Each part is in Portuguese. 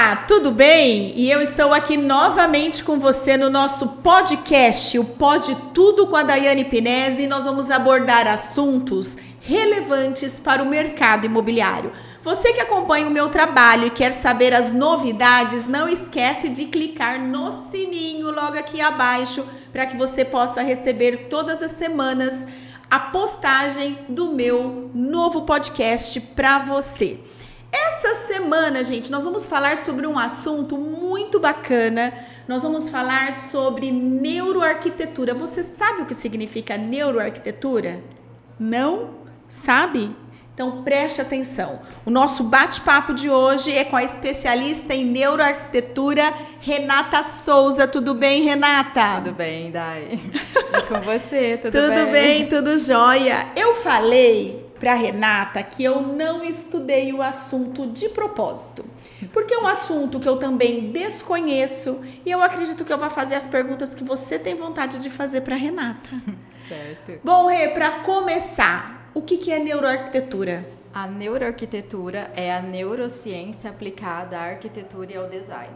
Olá, tudo bem? E eu estou aqui novamente com você no nosso podcast, o Pode Tudo com a Daiane Pinesi, e nós vamos abordar assuntos relevantes para o mercado imobiliário. Você que acompanha o meu trabalho e quer saber as novidades, não esquece de clicar no sininho logo aqui abaixo para que você possa receber todas as semanas a postagem do meu novo podcast para você. Essa semana, gente, nós vamos falar sobre um assunto muito bacana. Nós vamos falar sobre neuroarquitetura. Você sabe o que significa neuroarquitetura? Não? Sabe? Então preste atenção. O nosso bate-papo de hoje é com a especialista em neuroarquitetura, Renata Souza. Tudo bem, Renata? Tudo bem, Dai. E com você, tudo bem? Tudo bem, tudo jóia. Eu falei para Renata que eu não estudei o assunto de propósito, porque é um assunto que eu também desconheço e eu acredito que eu vou fazer as perguntas que você tem vontade de fazer para Renata. Certo. Bom, Rê, para começar, o que é neuroarquitetura? A neuroarquitetura é a neurociência aplicada à arquitetura e ao design.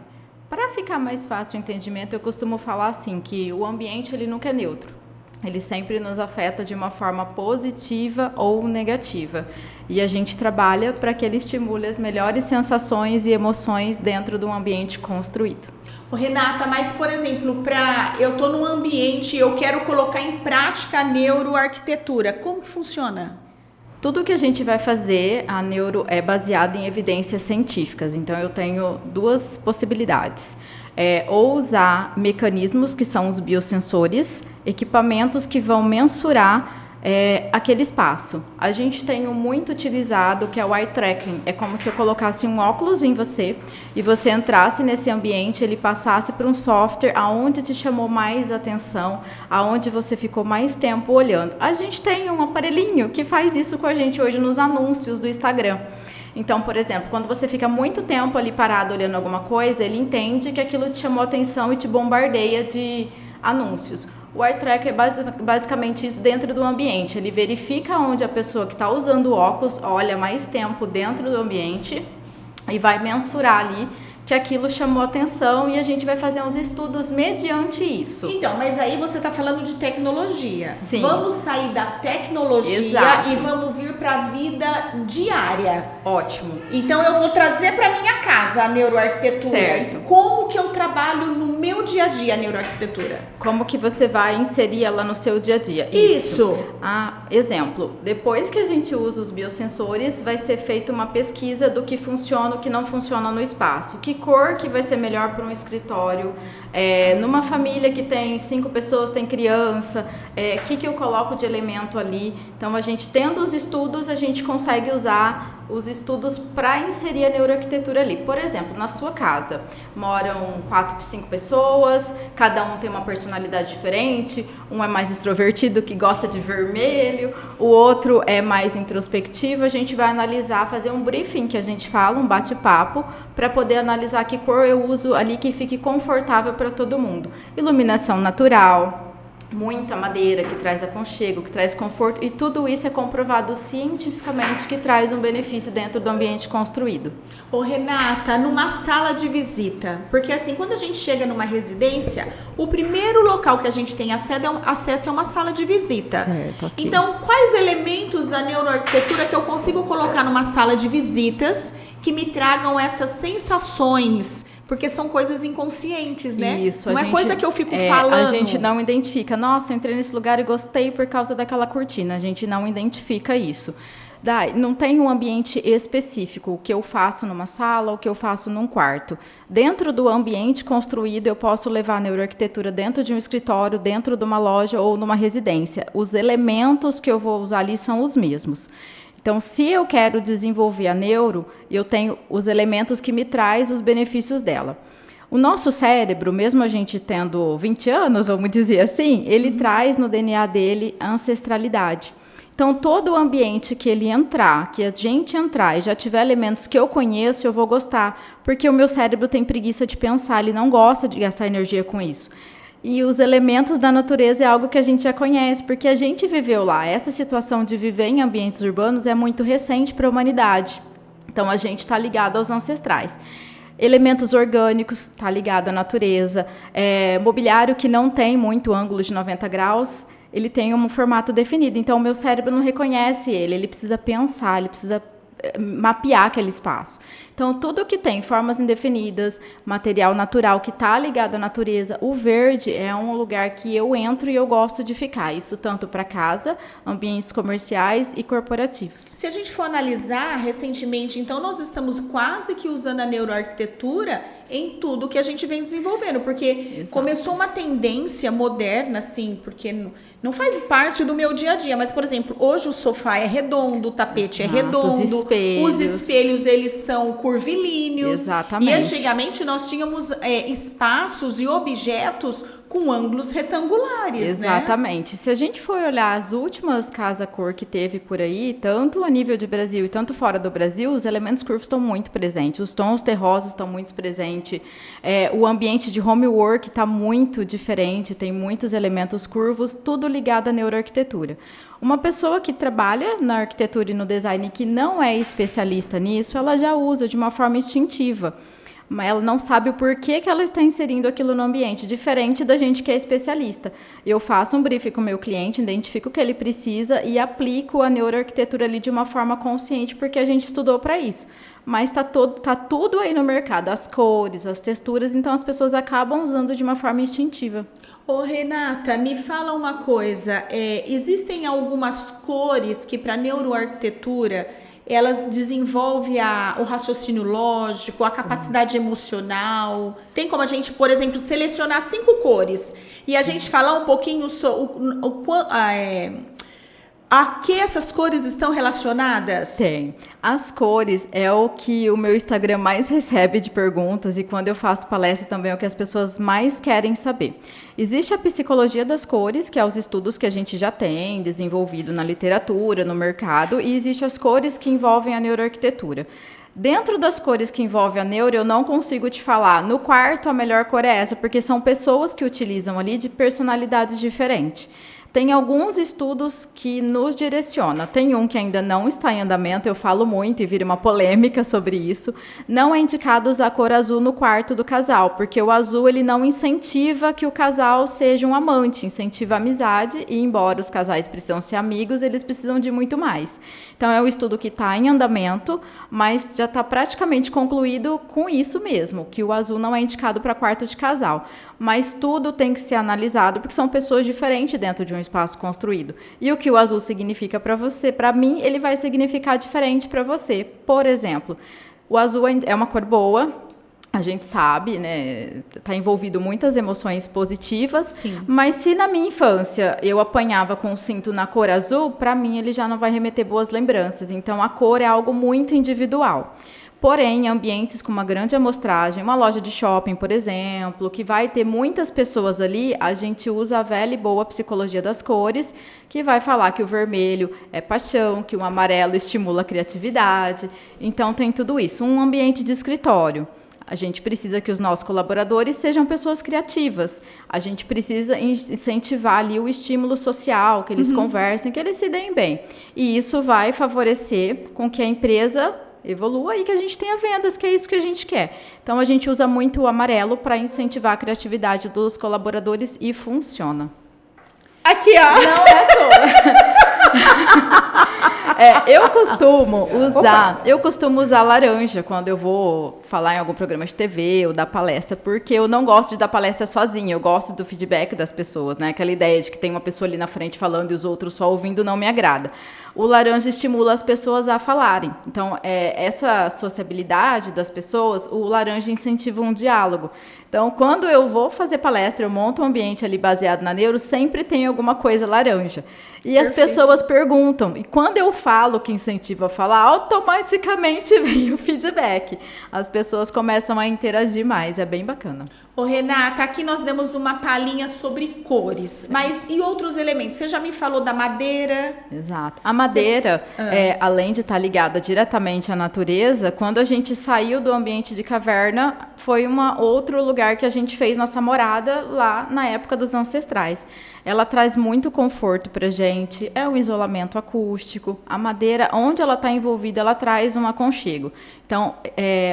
Para ficar mais fácil o entendimento, eu costumo falar assim, que o ambiente ele nunca é neutro. Ele sempre nos afeta de uma forma positiva ou negativa. E a gente trabalha para que ele estimule as melhores sensações e emoções dentro de um ambiente construído. Ô, Renata, mas, por exemplo, eu estou num ambiente e eu quero colocar em prática a neuroarquitetura, como que funciona? Tudo que a gente vai fazer, a neuro é baseado em evidências científicas. Então, eu tenho duas possibilidades. Ou usar mecanismos que são os biosensores, equipamentos que vão mensurar aquele espaço. A gente tem um muito utilizado que é o eye tracking. É como se eu colocasse um óculos em você e você entrasse nesse ambiente, ele passasse por um software aonde te chamou mais atenção, aonde você ficou mais tempo olhando. A gente tem um aparelhinho que faz isso com a gente hoje nos anúncios do Instagram. Então, por exemplo, quando você fica muito tempo ali parado olhando alguma coisa, ele entende que aquilo te chamou atenção e te bombardeia de anúncios. O eye tracker é basicamente isso dentro do ambiente. Ele verifica onde a pessoa que está usando o óculos olha mais tempo dentro do ambiente e vai mensurar ali que aquilo chamou atenção e a gente vai fazer uns estudos mediante isso. Então, mas aí você está falando de tecnologia. Sim. Vamos sair da tecnologia Exato. E vamos vir para a vida diária. Ótimo. Então, eu vou trazer para minha casa a neuroarquitetura. Certo. E como que eu trabalho no meu dia a dia a neuroarquitetura? Como que você vai inserir ela no seu dia a dia? Isso. Exemplo, depois que a gente usa os biosensores, vai ser feita uma pesquisa do que funciona e o que não funciona no espaço. Que cor que vai ser melhor para um escritório? Numa família que tem 5 pessoas, tem criança, que eu coloco de elemento ali? Então, a gente tendo os estudos, a gente consegue usar os estudos para inserir a neuroarquitetura ali. Por exemplo, na sua casa, moram 4, 5 pessoas, cada um tem uma personalidade diferente, um é mais extrovertido, que gosta de vermelho, o outro é mais introspectivo. A gente vai analisar, fazer um briefing, que a gente fala, um bate-papo, para poder analisar que cor eu uso ali que fique confortável para todo mundo. Iluminação natural, muita madeira que traz aconchego, que traz conforto, e tudo isso é comprovado cientificamente que traz um benefício dentro do ambiente construído. Ô, Renata, numa sala de visita, porque assim, quando a gente chega numa residência, o primeiro local que a gente tem acesso é uma sala de visita. Certo, ok. Então, quais elementos da neuroarquitetura que eu consigo colocar numa sala de visitas que me tragam essas sensações? Porque são coisas inconscientes, né? Isso, não é coisa que eu fico falando. A gente não identifica. Nossa, eu entrei nesse lugar e gostei por causa daquela cortina. A gente não identifica isso. Não tem um ambiente específico, o que eu faço numa sala, o que eu faço num quarto. Dentro do ambiente construído, eu posso levar a neuroarquitetura dentro de um escritório, dentro de uma loja ou numa residência. Os elementos que eu vou usar ali são os mesmos. Então, se eu quero desenvolver a neuro, eu tenho os elementos que me traz os benefícios dela. O nosso cérebro, mesmo a gente tendo 20 anos, vamos dizer assim, ele traz no DNA dele a ancestralidade. Então, todo o ambiente que ele entrar, que a gente entrar e já tiver elementos que eu conheço, eu vou gostar, porque o meu cérebro tem preguiça de pensar, ele não gosta de gastar energia com isso. E os elementos da natureza é algo que a gente já conhece, porque a gente viveu lá. Essa situação de viver em ambientes urbanos é muito recente para a humanidade. Então, a gente está ligado aos ancestrais. Elementos orgânicos, está ligado à natureza. Mobiliário que não tem muito ângulo de 90 graus, ele tem um formato definido. Então, o meu cérebro não reconhece ele precisa pensar, ele precisa mapear aquele espaço. Então, tudo que tem formas indefinidas, material natural que está ligado à natureza, o verde é um lugar que eu entro e eu gosto de ficar. Isso tanto para casa, ambientes comerciais e corporativos. Se a gente for analisar recentemente, então nós estamos quase que usando a neuroarquitetura em tudo que a gente vem desenvolvendo, porque Exato. Começou uma tendência moderna, assim, porque não faz parte do meu dia a dia, mas, por exemplo, hoje o sofá é redondo, o tapete Exato, é redondo, os espelhos eles são curvilíneos. Exatamente. E antigamente nós tínhamos espaços e objetos com ângulos retangulares, Exatamente. Né? Se a gente for olhar as últimas casa-cor que teve por aí, tanto a nível de Brasil e tanto fora do Brasil, os elementos curvos estão muito presentes, os tons terrosos estão muito presentes, o ambiente de homework está muito diferente, tem muitos elementos curvos, tudo ligado à neuroarquitetura. Uma pessoa que trabalha na arquitetura e no design que não é especialista nisso, ela já usa de uma forma instintiva. Mas ela não sabe o porquê que ela está inserindo aquilo no ambiente, diferente da gente que é especialista. Eu faço um briefing com o meu cliente, identifico o que ele precisa e aplico a neuroarquitetura ali de uma forma consciente, porque a gente estudou para isso. Mas tá tudo aí no mercado, as cores, as texturas, então as pessoas acabam usando de uma forma instintiva. Ô Renata, me fala uma coisa, existem algumas cores que para neuroarquitetura elas desenvolvem o raciocínio lógico, a capacidade emocional. Tem como a gente, por exemplo, selecionar 5 cores e a gente falar um pouquinho a que essas cores estão relacionadas? Tem. As cores é o que o meu Instagram mais recebe de perguntas e quando eu faço palestra também é o que as pessoas mais querem saber. Existe a psicologia das cores, que é os estudos que a gente já tem desenvolvido na literatura, no mercado, e existe as cores que envolvem a neuroarquitetura. Dentro das cores que envolvem a neuro, eu não consigo te falar, no quarto a melhor cor é essa, porque são pessoas que utilizam ali de personalidades diferentes. Tem alguns estudos que nos direcionam. Tem um que ainda não está em andamento, eu falo muito e vira uma polêmica sobre isso. Não é indicado usar a cor azul no quarto do casal, porque o azul ele não incentiva que o casal seja um amante, incentiva a amizade, e embora os casais precisam ser amigos, eles precisam de muito mais. Então, é um estudo que está em andamento, mas já está praticamente concluído com isso mesmo, que o azul não é indicado para quarto de casal. Mas tudo tem que ser analisado, porque são pessoas diferentes dentro de um espaço construído. E o que o azul significa para você, para mim, ele vai significar diferente para você. Por exemplo, o azul é uma cor boa, a gente sabe, né? Está envolvido muitas emoções positivas. Sim. Mas se na minha infância eu apanhava com um cinto na cor azul, para mim ele já não vai remeter boas lembranças. Então a cor é algo muito individual. Porém, em ambientes com uma grande amostragem, uma loja de shopping, por exemplo, que vai ter muitas pessoas ali, a gente usa a velha e boa psicologia das cores, que vai falar que o vermelho é paixão, que o amarelo estimula a criatividade. Então, tem tudo isso. Um ambiente de escritório. A gente precisa que os nossos colaboradores sejam pessoas criativas. A gente precisa incentivar ali o estímulo social, que eles conversem, que eles se deem bem. E isso vai favorecer com que a empresa evolua e que a gente tenha vendas, que é isso que a gente quer. Então, a gente usa muito o amarelo para incentivar a criatividade dos colaboradores e funciona. Aqui, ó. Não é à toa. Eu costumo usar laranja quando eu vou falar em algum programa de TV ou dar palestra, porque eu não gosto de dar palestra sozinha, eu gosto do feedback das pessoas, né? Aquela ideia de que tem uma pessoa ali na frente falando e os outros só ouvindo não me agrada. O laranja estimula as pessoas a falarem. Então, essa sociabilidade das pessoas, o laranja incentiva um diálogo. Então, quando eu vou fazer palestra, eu monto um ambiente ali baseado na neuro, sempre tem alguma coisa laranja. E as pessoas perguntam. E quando eu falo que incentiva a falar, automaticamente vem o feedback. As pessoas começam a interagir mais. É bem bacana. Ô, Renata, aqui nós demos uma palhinha sobre cores, mas e outros elementos? Você já me falou da madeira. Exato. A madeira, além de estar ligada diretamente à natureza, quando a gente saiu do ambiente de caverna, foi outro lugar que a gente fez nossa morada lá na época dos ancestrais. Ela traz muito conforto pra gente, é um isolamento acústico. A madeira, onde ela está envolvida, ela traz um aconchego. Então,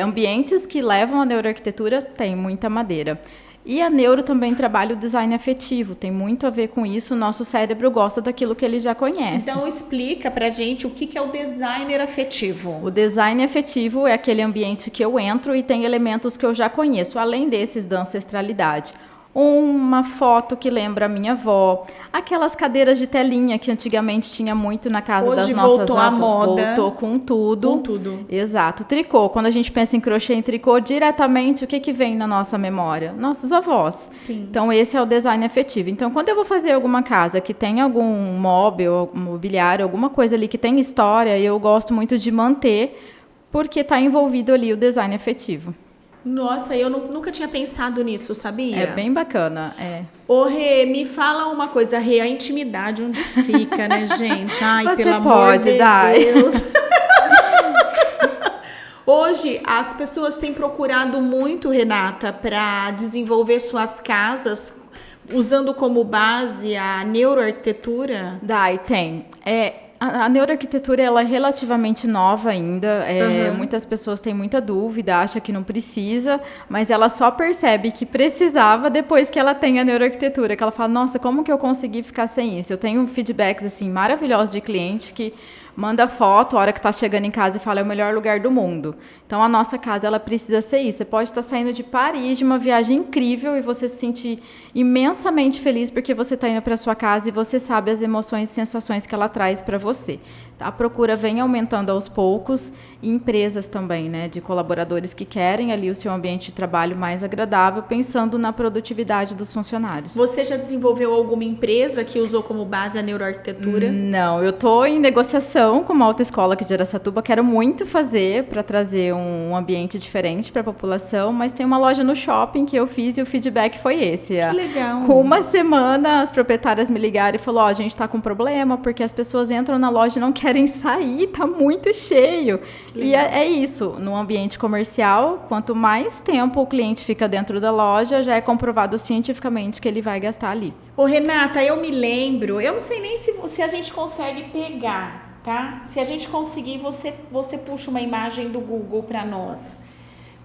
ambientes que levam a neuroarquitetura tem muita madeira. E a neuro também trabalha o design afetivo, tem muito a ver com isso. O nosso cérebro gosta daquilo que ele já conhece. Então, explica pra gente o que é o designer afetivo. O design afetivo é aquele ambiente que eu entro e tem elementos que eu já conheço, além desses da ancestralidade. Uma foto que lembra a minha avó, aquelas cadeiras de telinha que antigamente tinha muito na casa das nossas voltou à moda. Voltou com tudo. Com tudo. Exato. Tricô. Quando a gente pensa em crochê e tricô, diretamente, o que vem na nossa memória? Nossos avós. Sim. Então, esse é o design afetivo. Então, quando eu vou fazer alguma casa que tem algum móvel, algum mobiliário, alguma coisa ali que tem história, eu gosto muito de manter, porque está envolvido ali o design afetivo. Nossa, eu nunca tinha pensado nisso, sabia? É bem bacana, Ô, Rê, me fala uma coisa, Rê, a intimidade onde fica, né, gente? Ai, Você pelo amor pode, de Dai. Deus. Hoje, as pessoas têm procurado muito, Renata, para desenvolver suas casas usando como base a neuroarquitetura. Dai, tem. A neuroarquitetura ela é relativamente nova ainda. Muitas pessoas têm muita dúvida, acham que não precisa, mas ela só percebe que precisava depois que ela tem a neuroarquitetura, que ela fala, nossa, como que eu consegui ficar sem isso? Eu tenho feedbacks assim, maravilhosos de cliente que manda foto a hora que está chegando em casa e fala, é o melhor lugar do mundo. Então, a nossa casa, ela precisa ser isso. Você pode estar saindo de Paris, de uma viagem incrível, e você se sentir imensamente feliz porque você está indo para sua casa e você sabe as emoções e sensações que ela traz para você. A procura vem aumentando aos poucos, e empresas também, né, de colaboradores que querem ali o seu ambiente de trabalho mais agradável, pensando na produtividade dos funcionários. Você já desenvolveu alguma empresa que usou como base a neuroarquitetura? Não, eu estou em negociação com uma autoescola aqui de Araçatuba, quero muito fazer para trazer um ambiente diferente para a população, mas tem uma loja no shopping que eu fiz e o feedback foi esse. Que legal. Com uma semana, as proprietárias me ligaram e falaram, a gente está com problema porque as pessoas entram na loja e não querem sair, tá muito cheio. E é isso, no ambiente comercial, quanto mais tempo o cliente fica dentro da loja, já é comprovado cientificamente que ele vai gastar ali. Ô, Renata, eu me lembro, eu não sei nem se a gente consegue pegar, tá? Se a gente conseguir, você puxa uma imagem do Google para nós.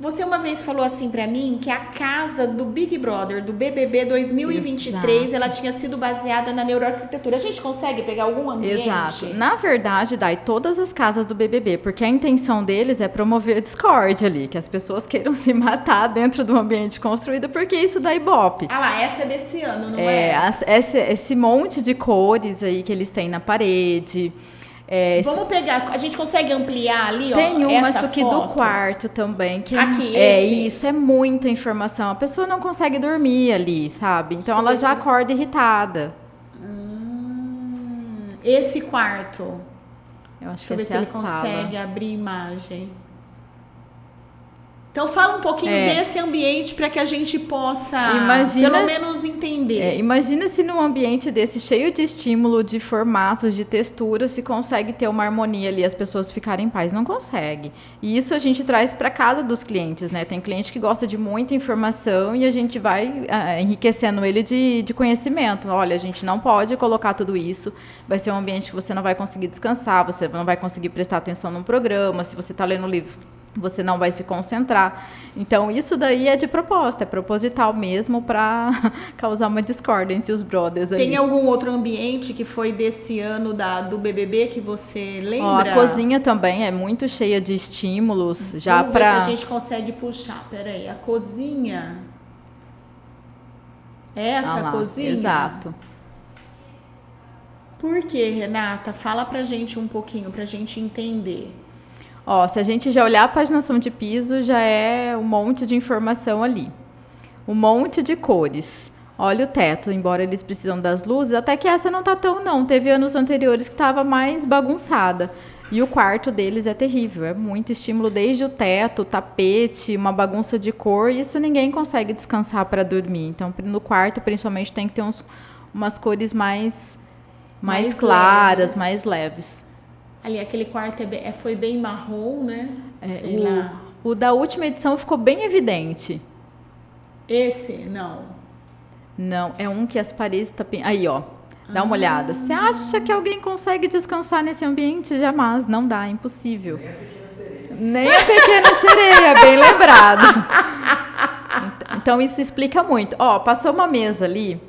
Você uma vez falou assim para mim que a casa do Big Brother, do BBB 2023, exato, ela tinha sido baseada na neuroarquitetura. A gente consegue pegar algum ambiente? Exato. Na verdade, Dai, todas as casas do BBB, porque a intenção deles é promover a discórdia ali, que as pessoas queiram se matar dentro do ambiente construído, porque isso dá ibope. Ah lá, essa é desse ano, não é? Esse monte de cores aí que eles têm na parede. Vamos pegar, a gente consegue ampliar ali, ó, tem uma, essa acho que foto? do quarto também. Que aqui, isso, é muita informação. A pessoa não consegue dormir ali, sabe? Então ela já acorda irritada. Esse quarto. Eu acho que essa é a sala. Deixa eu ver se ele consegue abrir imagem. Então fala um pouquinho desse ambiente para que a gente possa, pelo menos, entender. Imagina se num ambiente desse cheio de estímulo, de formatos, de texturas, se consegue ter uma harmonia ali, as pessoas ficarem em paz. Não consegue. E isso a gente traz para casa dos clientes, né? Tem cliente que gosta de muita informação e a gente vai enriquecendo ele de conhecimento. Olha, a gente não pode colocar tudo isso. Vai ser um ambiente que você não vai conseguir descansar, você não vai conseguir prestar atenção num programa, se você está lendo um livro, você não vai se concentrar. Então, isso daí é de proposta, é proposital mesmo para causar uma discórdia entre os brothers ali. Tem algum outro ambiente que foi desse ano do BBB que você lembra? A cozinha também é muito cheia de estímulos. Já Vamos ver se a gente consegue puxar. Peraí, a cozinha. Essa cozinha? Exato. Por que, Renata? Fala pra gente um pouquinho, pra gente entender. Se a gente já olhar a paginação de piso, já é um monte de informação ali. Um monte de cores. Olha o teto, embora eles precisam das luzes, até que essa não tá tão não. Teve anos anteriores que estava mais bagunçada. E o quarto deles é terrível, é muito estímulo desde o teto, tapete, uma bagunça de cor, e isso ninguém consegue descansar para dormir. Então, no quarto, principalmente, tem que ter umas cores mais claras, leves. mais leves. Ali, aquele quarto foi bem marrom, né? Sei lá. O da última edição ficou bem evidente. Esse, não. Não, é um que as paredes tá... Aí, ó. Dá uma olhada. Você acha que alguém consegue descansar nesse ambiente? Jamais. Não dá, é impossível. Nem a pequena sereia, bem lembrado. Então, isso explica muito. Ó, passou uma mesa ali.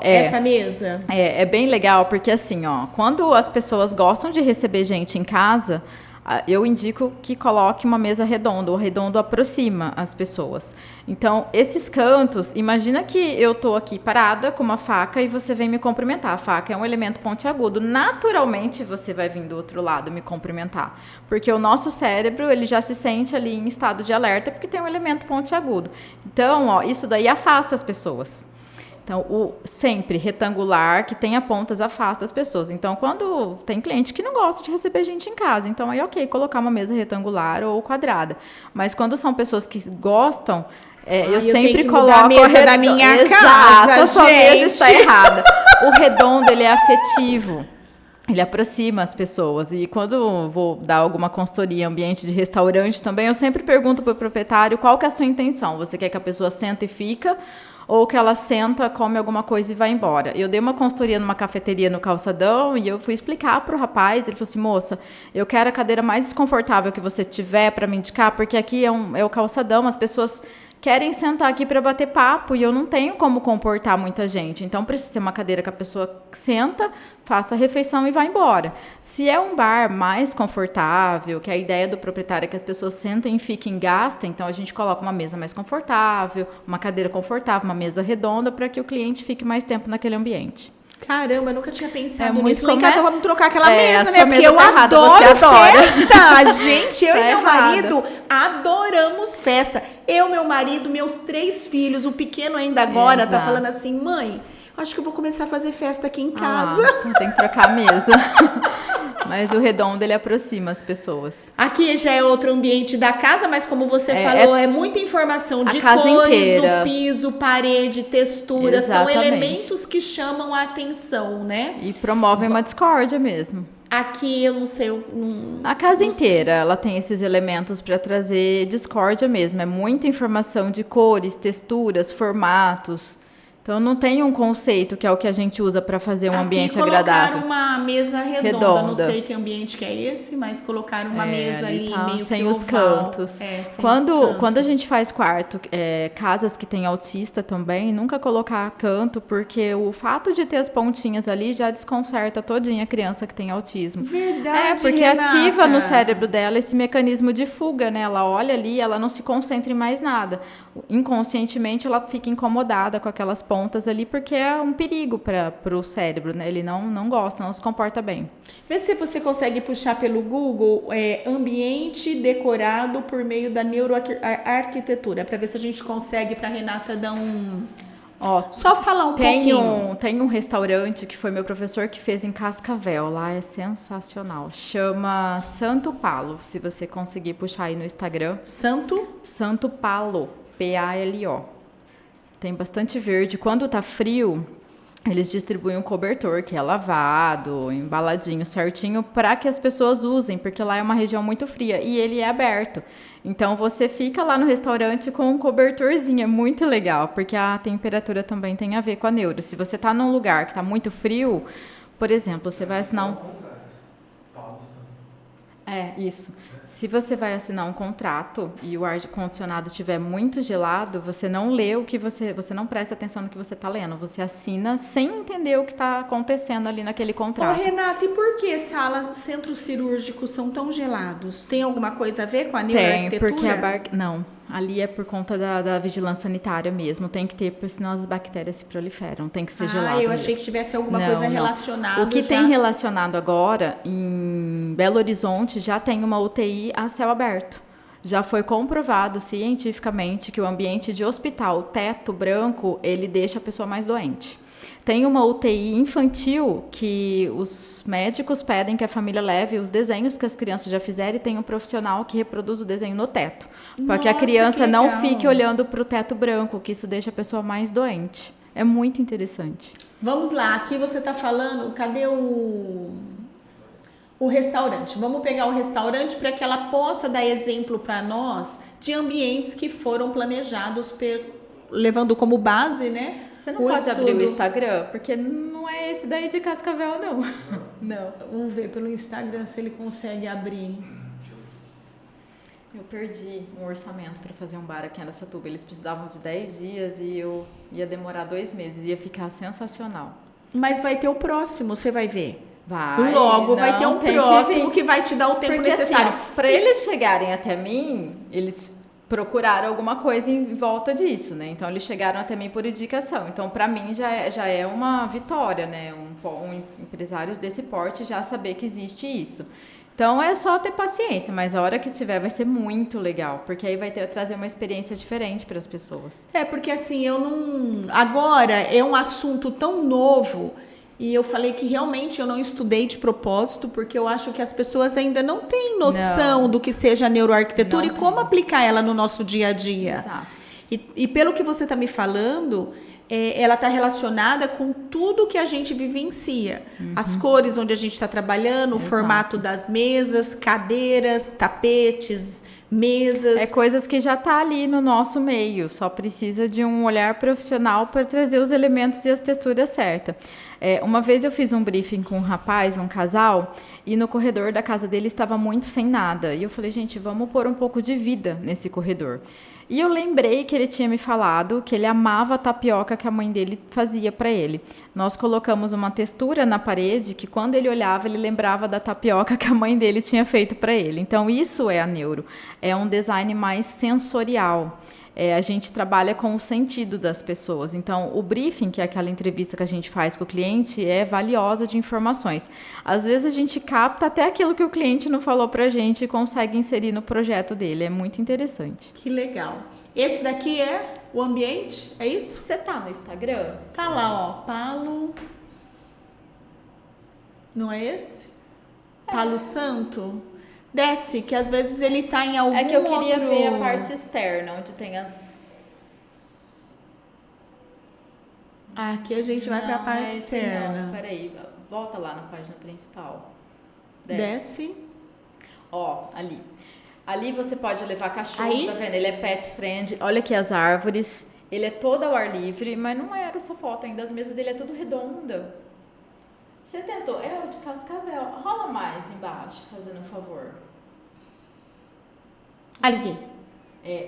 Essa mesa. É bem legal, porque assim, ó, quando as pessoas gostam de receber gente em casa, eu indico que coloque uma mesa redonda. O redondo aproxima as pessoas. Então, esses cantos, imagina que eu tô aqui parada com uma faca e você vem me cumprimentar. A faca é um elemento pontiagudo. Naturalmente, você vai vir do outro lado me cumprimentar. Porque o nosso cérebro, ele já se sente ali em estado de alerta porque tem um elemento pontiagudo. Então, ó, isso daí afasta as pessoas. Então, o sempre retangular, que tenha pontas, afasta as pessoas. Então, quando tem cliente que não gosta de receber gente em casa, então aí ok, colocar uma mesa retangular ou quadrada. Mas quando são pessoas que gostam, eu sempre coloco a mesa da minha casa, a sua gente. mesa está errada. O redondo, ele é afetivo. Ele aproxima as pessoas. E quando vou dar alguma consultoria em ambiente de restaurante também, eu sempre pergunto para o proprietário qual que é a sua intenção. Você quer que a pessoa senta e fica, ou que ela senta, come alguma coisa e vai embora. Eu dei uma consultoria numa cafeteria no Calçadão e eu fui explicar para o rapaz, ele falou assim, moça, eu quero a cadeira mais desconfortável que você tiver para me indicar, porque aqui é o Calçadão, as pessoas querem sentar aqui para bater papo e eu não tenho como comportar muita gente. Então, precisa ser uma cadeira que a pessoa senta, faça a refeição e vá embora. Se é um bar mais confortável, que a ideia do proprietário é que as pessoas sentem e fiquem, gastem, então a gente coloca uma mesa mais confortável, uma cadeira confortável, uma mesa redonda, para que o cliente fique mais tempo naquele ambiente. Caramba, eu nunca tinha pensado muito nisso. Lá em casa vamos trocar aquela mesa, né? Porque eu adoro festa. Gente, eu e meu marido adoramos festa. Eu, meu marido, meus 3 filhos, o pequeno ainda agora tá falando assim, mãe, acho que eu vou começar a fazer festa aqui em casa. Tem que trocar a mesa. Mas o redondo, ele aproxima as pessoas. Aqui já é outro ambiente da casa, mas como você falou, é muita informação de casa cores, inteira. O piso, parede, textura. Exatamente. São elementos que chamam a atenção, né? E promovem uma discórdia mesmo. Aqui, eu não sei... A casa inteira, ela tem esses elementos para trazer discórdia mesmo. É muita informação de cores, texturas, formatos. Então, não tem um conceito que é o que a gente usa para fazer um ambiente agradável. Colocaram uma mesa redonda. Não sei que ambiente que é esse, mas colocaram uma mesa ali tá, meio sem que os oval. cantos. Sem os quando cantos. a gente faz quarto, casas que tem autista também, nunca colocar canto, porque o fato de ter as pontinhas ali já desconcerta todinha a criança que tem autismo. Verdade, porque Renata. ativa no cérebro dela esse mecanismo de fuga, né? Ela olha ali, ela não se concentra em mais nada. Inconscientemente, ela fica incomodada com aquelas pontas ali, porque é um perigo para o cérebro, né? Ele não gosta, não se comporta bem. Vê se você consegue puxar pelo Google ambiente decorado por meio da neuroarquitetura, para ver se a gente consegue, para Renata dar só falar pouquinho. Tem um restaurante que foi meu professor que fez em Cascavel, lá é sensacional. Chama Santo Palo, se você conseguir puxar aí no Instagram. Santo Palo, P-A-L-O. Tem bastante verde. Quando tá frio, eles distribuem um cobertor que é lavado, embaladinho certinho, para que as pessoas usem, porque lá é uma região muito fria e ele é aberto. Então, você fica lá no restaurante com um cobertorzinho, é muito legal, porque a temperatura também tem a ver com a neuro. Se você tá num lugar que tá muito frio, por exemplo, você vai assinar isso. Se você vai assinar um contrato e o ar-condicionado estiver muito gelado, você não lê o que você não presta atenção no que você está lendo. Você assina sem entender o que está acontecendo ali naquele contrato. Renata, e por que centros cirúrgicos são tão gelados? Tem alguma coisa a ver com a neuroarquitetura? Tem, porque não. Ali é por conta da vigilância sanitária mesmo. Tem que ter, porque senão as bactérias se proliferam. Tem que ser gelado eu achei que tivesse alguma coisa relacionada. O que tem relacionado agora, em Belo Horizonte, já tem uma UTI a céu aberto. Já foi comprovado cientificamente que o ambiente de hospital, teto branco, ele deixa a pessoa mais doente. Tem uma UTI infantil que os médicos pedem que a família leve os desenhos que as crianças já fizeram e tem um profissional que reproduz o desenho no teto. Para que a criança não fique olhando para o teto branco, que isso deixa a pessoa mais doente. É muito interessante. Vamos lá, aqui você está falando, cadê o restaurante? Vamos pegar o restaurante para que ela possa dar exemplo para nós de ambientes que foram planejados, levando como base, né? Você não pode abrir o Instagram, porque não é esse daí de Cascavel, não. Não. Vamos ver pelo Instagram se ele consegue abrir. Eu perdi um orçamento para fazer um bar aqui em Araçatuba. Eles precisavam de 10 dias e eu ia demorar 2 meses. Ia ficar sensacional. Mas vai ter o próximo, você vai ver. Vai. Logo vai ter um próximo que vai te dar o tempo necessário. Assim, para eles chegarem até mim, eles procuraram alguma coisa em volta disso, né? Então, eles chegaram até mim por indicação. Então, para mim, já é uma vitória, né? Um empresário desse porte já saber que existe isso. Então, é só ter paciência, mas a hora que tiver vai ser muito legal, porque aí vai trazer uma experiência diferente para as pessoas. Porque assim, agora é um assunto tão novo e eu falei que realmente eu não estudei de propósito, porque eu acho que as pessoas ainda não têm noção do que seja a neuroarquitetura e como aplicar ela no nosso dia a dia. Exato. E pelo que você está me falando, ela está relacionada com tudo que a gente vivencia. As cores onde a gente está trabalhando, o formato das mesas, cadeiras, tapetes, mesas. É coisas que já está ali no nosso meio, só precisa de um olhar profissional para trazer os elementos e as texturas certas. Uma vez eu fiz um briefing com um rapaz, um casal, e no corredor da casa dele estava muito sem nada. E eu falei, gente, vamos pôr um pouco de vida nesse corredor. E eu lembrei que ele tinha me falado que ele amava a tapioca que a mãe dele fazia para ele. Nós colocamos uma textura na parede que quando ele olhava, ele lembrava da tapioca que a mãe dele tinha feito para ele. Então, isso é a neuro. É um design mais sensorial. A gente trabalha com o sentido das pessoas. Então, o briefing, que é aquela entrevista que a gente faz com o cliente, é valiosa de informações. Às vezes, a gente capta até aquilo que o cliente não falou pra gente e consegue inserir no projeto dele. É muito interessante. Que legal. Esse daqui é o ambiente? É isso? Você tá no Instagram? Tá lá, ó. Palo... Não é esse? Palo Santo? Desce, que às vezes ele tá em algum outro... É que eu queria ver a parte externa, onde tem as... Aqui a gente vai pra parte externa. Não, peraí, volta lá na página principal. Desce. Ó, ali. Ali você pode levar cachorro, Aí? Tá vendo? Ele é pet friend. Olha aqui as árvores. Ele é todo ao ar livre, mas não era essa foto ainda. As mesas dele é tudo redonda. Você tentou? É o de Cascavel. Rola mais embaixo, fazendo um favor. Ali.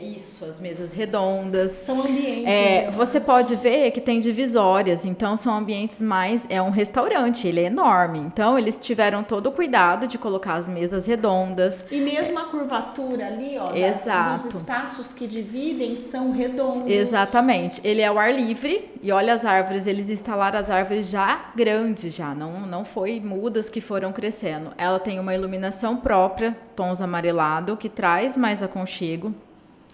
Isso, as mesas redondas. São ambientes. Você pode ver que tem divisórias, então são ambientes mais... É um restaurante, ele é enorme. Então, eles tiveram todo o cuidado de colocar as mesas redondas. E mesmo a curvatura ali, ó, dos espaços que dividem são redondos. Exatamente. Ele é ao ar livre e olha as árvores, eles instalaram as árvores já grandes, já. Não foi mudas que foram crescendo. Ela tem uma iluminação própria, tons amarelado, que traz mais aconchego.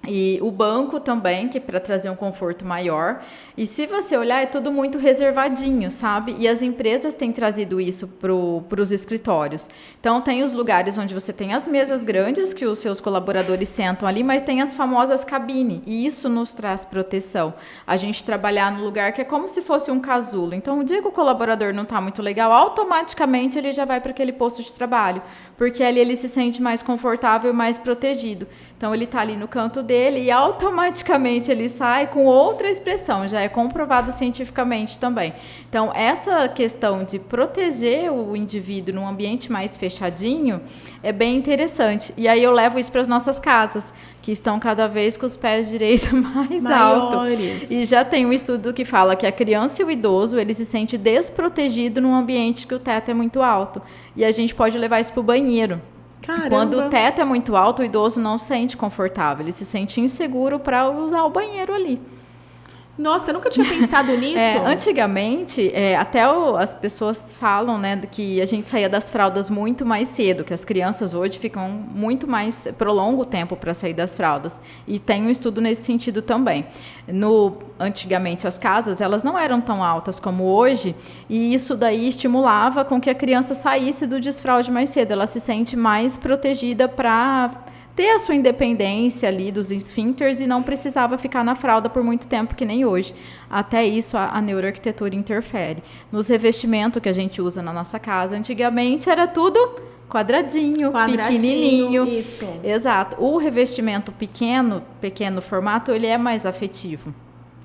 E o banco também, que é para trazer um conforto maior. E se você olhar, é tudo muito reservadinho, sabe? E as empresas têm trazido isso para os escritórios. Então, tem os lugares onde você tem as mesas grandes, que os seus colaboradores sentam ali, mas tem as famosas cabines. E isso nos traz proteção. A gente trabalhar no lugar que é como se fosse um casulo. Então, o dia que o colaborador não está muito legal, automaticamente ele já vai para aquele posto de trabalho. Porque ali ele se sente mais confortável, mais protegido. Então, ele está ali no canto dele e automaticamente ele sai com outra expressão, já é comprovado cientificamente também. Então, essa questão de proteger o indivíduo num ambiente mais fechadinho é bem interessante. E aí eu levo isso para as nossas casas, que estão cada vez com os pés direitos mais altos. E já tem um estudo que fala que a criança e o idoso, ele se sente desprotegido num ambiente que o teto é muito alto. E a gente pode levar isso para o banheiro. Caramba. Quando o teto é muito alto, o idoso não se sente confortável, ele se sente inseguro para usar o banheiro ali. Nossa, eu nunca tinha pensado nisso. Antigamente, até as pessoas falam, né, que a gente saía das fraldas muito mais cedo, que as crianças hoje ficam muito mais, prolongam o tempo para sair das fraldas. E tem um estudo nesse sentido também. Antigamente, as casas, elas não eram tão altas como hoje, e isso daí estimulava com que a criança saísse do desfraude mais cedo. Ela se sente mais protegida para ter a sua independência ali dos esfíncteres e não precisava ficar na fralda por muito tempo, que nem hoje. Até isso a neuroarquitetura interfere. Nos revestimentos que a gente usa na nossa casa, antigamente era tudo quadradinho, pequenininho. Isso. Exato. O revestimento pequeno formato, ele é mais afetivo.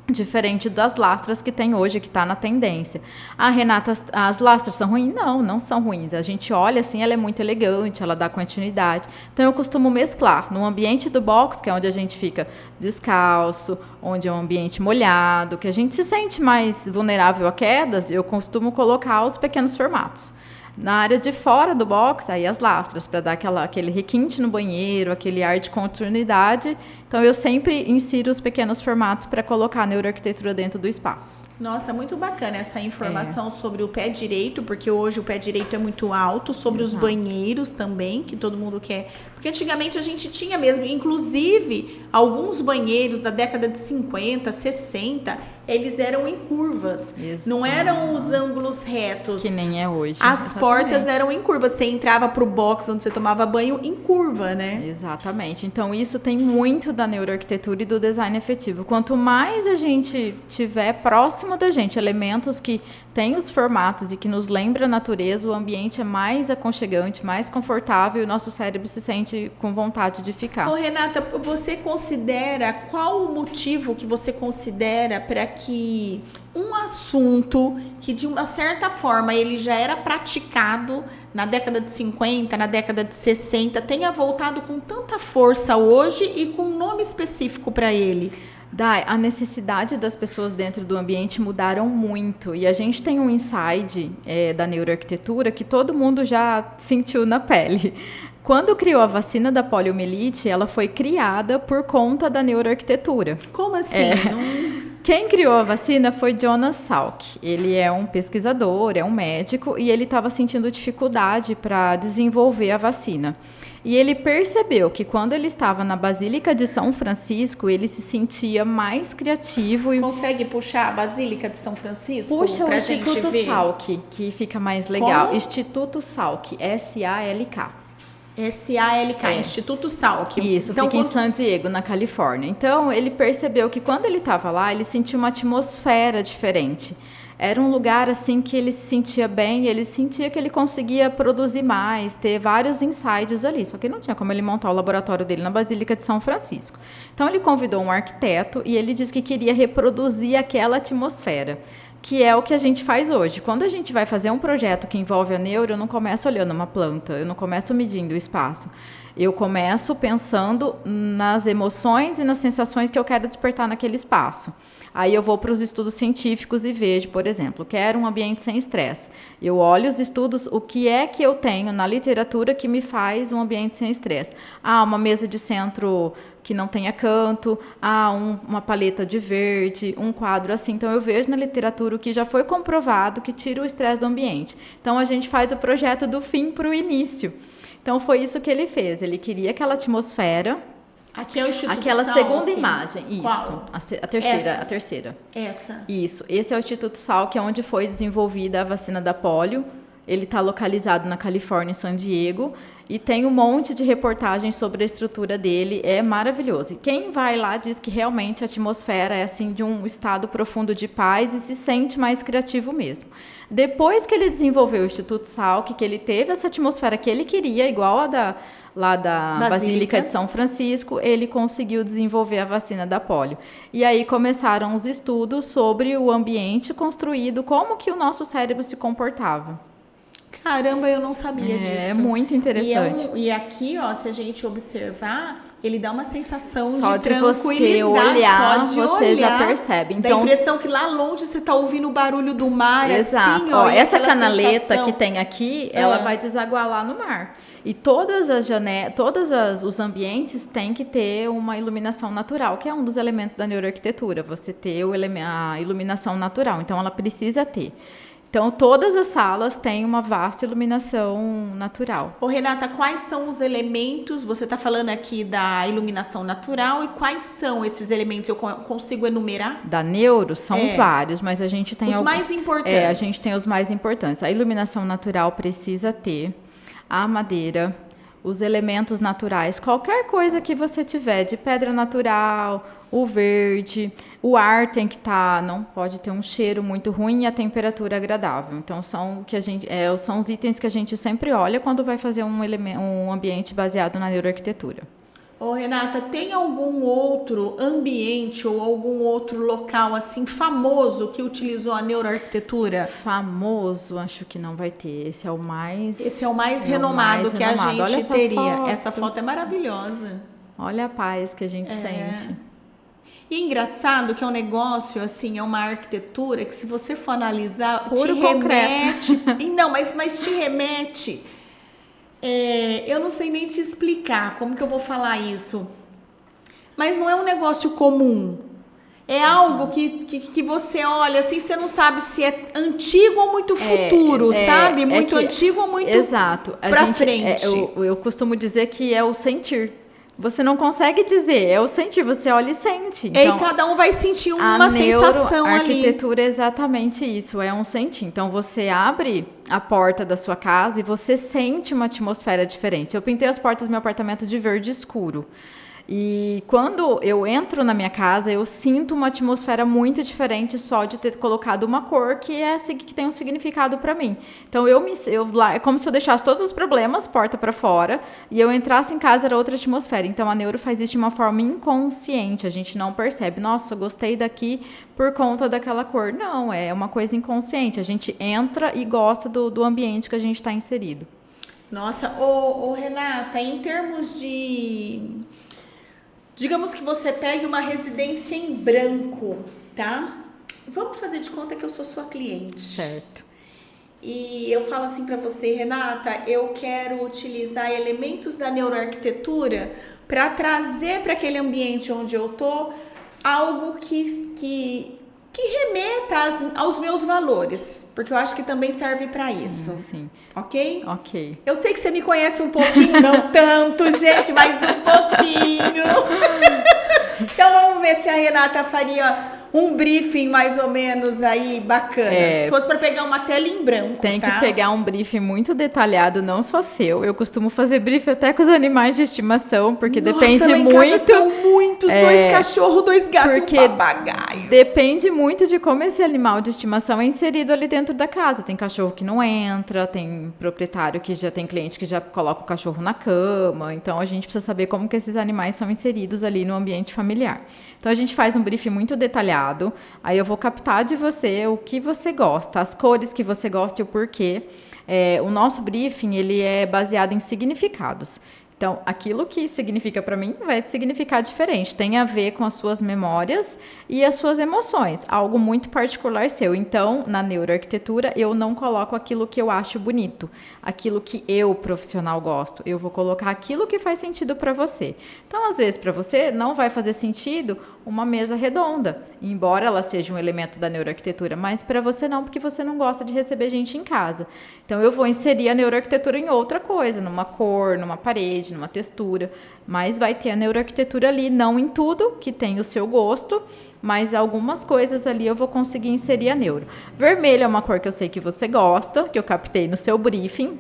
Diferente das lastras que tem hoje, que está na tendência. Renata, as lastras são ruins? Não, não são ruins. A gente olha assim, ela é muito elegante, ela dá continuidade. Então, eu costumo mesclar. No ambiente do box, que é onde a gente fica descalço, onde é um ambiente molhado, que a gente se sente mais vulnerável a quedas, eu costumo colocar os pequenos formatos. Na área de fora do box, aí as lastras, para dar aquele requinte no banheiro, aquele ar de continuidade. Então, eu sempre insiro os pequenos formatos para colocar a neuroarquitetura dentro do espaço. Nossa, muito bacana essa informação sobre o pé direito, porque hoje o pé direito é muito alto, sobre os banheiros também, que todo mundo quer. Porque antigamente a gente tinha mesmo, inclusive, alguns banheiros da década de 50, 60, eles eram em curvas. Exato. Não eram os ângulos retos. Que nem é hoje. As portas eram em curvas. Você entrava pro box onde você tomava banho em curva, né? Exatamente. Então, isso tem muito da neuroarquitetura e do design efetivo. Quanto mais a gente tiver próximo da gente elementos que têm os formatos e que nos lembra a natureza, o ambiente é mais aconchegante, mais confortável e o nosso cérebro se sente com vontade de ficar. Ô, Renata, você considera, qual o motivo que você considera para que um assunto que de uma certa forma ele já era praticado na década de 50, na década de 60, tenha voltado com tanta força hoje e com um nome específico para ele? Dai, a necessidade das pessoas dentro do ambiente mudaram muito e a gente tem um insight da neuroarquitetura que todo mundo já sentiu na pele. Quando criou a vacina da poliomielite, ela foi criada por conta da neuroarquitetura. Como assim? Quem criou a vacina foi Jonas Salk. Ele é um pesquisador, é um médico e ele estava sentindo dificuldade para desenvolver a vacina. E ele percebeu que quando ele estava na Basílica de São Francisco, ele se sentia mais criativo. Consegue puxar a Basílica de São Francisco? Puxa o Instituto ver? Salk, que fica mais legal. Como? Instituto Salk, S-A-L-K. S-A-L-K, Instituto Salk. Isso, então, fica em San Diego, na Califórnia. Então, ele percebeu que quando ele estava lá, ele sentia uma atmosfera diferente. Era um lugar assim que ele se sentia bem, ele sentia que ele conseguia produzir mais, ter vários insights ali. Só que não tinha como ele montar o laboratório dele na Basílica de São Francisco. Então, ele convidou um arquiteto e ele disse que queria reproduzir aquela atmosfera, que é o que a gente faz hoje. Quando a gente vai fazer um projeto que envolve a neuro, eu não começo olhando uma planta, eu não começo medindo o espaço. Eu começo pensando nas emoções e nas sensações que eu quero despertar naquele espaço. Aí eu vou para os estudos científicos e vejo, por exemplo, quero um ambiente sem estresse. Eu olho os estudos, o que é que eu tenho na literatura que me faz um ambiente sem estresse? Uma mesa de centro que não tenha canto, uma paleta de verde, um quadro assim. Então, eu vejo na literatura o que já foi comprovado que tira o estresse do ambiente. Então, a gente faz o projeto do fim para o início. Então, foi isso que ele fez. Ele queria aquela atmosfera. Aqui é o Instituto Aquela Salk. Segunda imagem, isso. Qual? A terceira, a terceira. Essa. Isso. Esse é o Instituto Salk, que é onde foi desenvolvida a vacina da polio. Ele está localizado na Califórnia, em San Diego, e tem um monte de reportagens sobre a estrutura dele, é maravilhoso. E quem vai lá diz que realmente a atmosfera é assim de um estado profundo de paz e se sente mais criativo mesmo. Depois que ele desenvolveu o Instituto Salk, que ele teve essa atmosfera que ele queria, igual a lá da Basílica de São Francisco, ele conseguiu desenvolver a vacina da polio. E aí começaram os estudos sobre o ambiente construído, como que o nosso cérebro se comportava. Caramba, eu não sabia disso. É muito interessante. E aqui, ó, se a gente observar, ele dá uma sensação Só de de você tranquilidade, olhar, só de você olhar, já percebe. Dá Então, a impressão que lá longe você tá ouvindo o barulho do mar, exato. assim, ó. E Essa aquela canaleta sensação. que tem aqui, ela vai desaguar lá no mar. E todas as janelas, os ambientes têm que ter uma iluminação natural, que é um dos elementos da neuroarquitetura, você ter a iluminação natural. Então, ela precisa ter. Então, todas as salas têm uma vasta iluminação natural. Ô, Renata, quais são os elementos? Você está falando aqui da iluminação natural, e quais são esses elementos? Eu consigo enumerar? Da neuro são vários, mas a gente tem os mais importantes. A gente tem os mais importantes. A iluminação natural precisa ter a madeira, os elementos naturais, qualquer coisa que você tiver de pedra natural, o verde, o ar tem que não pode ter um cheiro muito ruim e a temperatura agradável. Então são os itens que a gente sempre olha quando vai fazer um ambiente baseado na neuroarquitetura. Ô, Renata, tem algum outro ambiente ou algum outro local assim famoso que utilizou a neuroarquitetura? Famoso, acho que não vai ter. Esse é o mais renomado que renomado. A gente teria. Essa foto é maravilhosa. Olha a paz que a gente sente. E é engraçado que é um negócio, assim, é uma arquitetura que, se você for analisar, puro te concreto. remete. Não, mas te remete. Eu não sei nem te explicar como que eu vou falar isso. Mas não é um negócio comum. É algo que você olha, assim, você não sabe se é antigo ou muito futuro, sabe? Muito antigo ou muito pra frente. Eu costumo dizer que é o sentir. Você não consegue dizer, é o sentir, você olha e sente. Então, e cada um vai sentir uma sensação ali. A arquitetura é exatamente isso, é um sentir. Então, você abre a porta da sua casa e você sente uma atmosfera diferente. Eu pintei as portas do meu apartamento de verde escuro. E quando eu entro na minha casa, eu sinto uma atmosfera muito diferente só de ter colocado uma cor que tem um significado para mim. Então, é como se eu deixasse todos os problemas, porta para fora, e eu entrasse em casa, era outra atmosfera. Então, a neuro faz isso de uma forma inconsciente, a gente não percebe. Nossa, gostei daqui por conta daquela cor. Não, é uma coisa inconsciente. A gente entra e gosta do ambiente que a gente está inserido. Nossa, Renata, em termos de... Digamos que você pegue uma residência em branco, tá? Vamos fazer de conta que eu sou sua cliente. Certo. E eu falo assim pra você, Renata, eu quero utilizar elementos da neuroarquitetura para trazer para aquele ambiente onde eu tô algo que remeta aos meus valores, porque eu acho que também serve para isso. Sim. Ok? Ok. Eu sei que você me conhece um pouquinho, não tanto, gente, mas um pouquinho. Então vamos ver se a Renata faria um briefing mais ou menos aí bacana. Se fosse para pegar uma tela em branco, tem que pegar um briefing muito detalhado, não só seu. Eu costumo fazer briefing até com os animais de estimação, porque depende muito. São muitos, 2 cachorros, 2 gatos e um papagaio. Depende muito de como esse animal de estimação é inserido ali dentro da casa. Tem cachorro que não entra, tem proprietário que já tem cliente que já coloca o cachorro na cama. Então a gente precisa saber como que esses animais são inseridos ali no ambiente familiar. Então a gente faz um briefing muito detalhado. Aí eu vou captar de você o que você gosta, as cores que você gosta e o porquê. O nosso briefing, ele é baseado em significados. Então, aquilo que significa para mim vai significar diferente. Tem a ver com as suas memórias e as suas emoções. Algo muito particular seu. Então, na neuroarquitetura, eu não coloco aquilo que eu acho bonito. Aquilo que eu, profissional, gosto. Eu vou colocar aquilo que faz sentido para você. Então, às vezes, para você, não vai fazer sentido uma mesa redonda. Embora ela seja um elemento da neuroarquitetura. Mas para você não, porque você não gosta de receber gente em casa. Então, eu vou inserir a neuroarquitetura em outra coisa. Numa cor, numa parede, numa textura, mas vai ter a neuroarquitetura ali, não em tudo, que tem o seu gosto, mas algumas coisas ali eu vou conseguir inserir a neuro. Vermelho é uma cor que eu sei que você gosta, que eu captei no seu briefing.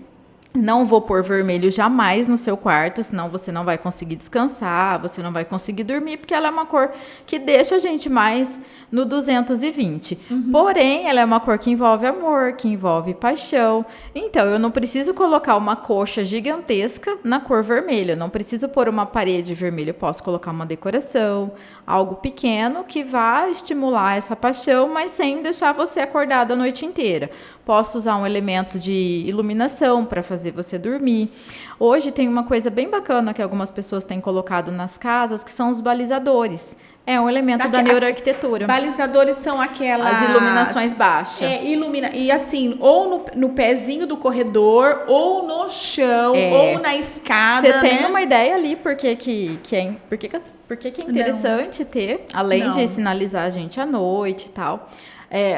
Não vou pôr vermelho jamais no seu quarto, senão você não vai conseguir descansar, você não vai conseguir dormir, porque ela é uma cor que deixa a gente mais no 220. Porém, ela é uma cor que envolve amor, que envolve paixão. Então, eu não preciso colocar uma coxa gigantesca na cor vermelha. Eu não preciso pôr uma parede vermelha. Eu posso colocar uma decoração, algo pequeno que vá estimular essa paixão, mas sem deixar você acordado a noite inteira. Posso usar um elemento de iluminação para fazer fazer você dormir. Hoje tem uma coisa bem bacana que algumas pessoas têm colocado nas casas, que são os balizadores. É um elemento da neuroarquitetura. Balizadores são aquelas... As iluminações baixas. E assim, ou no pezinho do corredor, ou no chão, ou na escada, Você tem uma ideia ali por que é interessante ter, além de sinalizar a gente à noite e tal.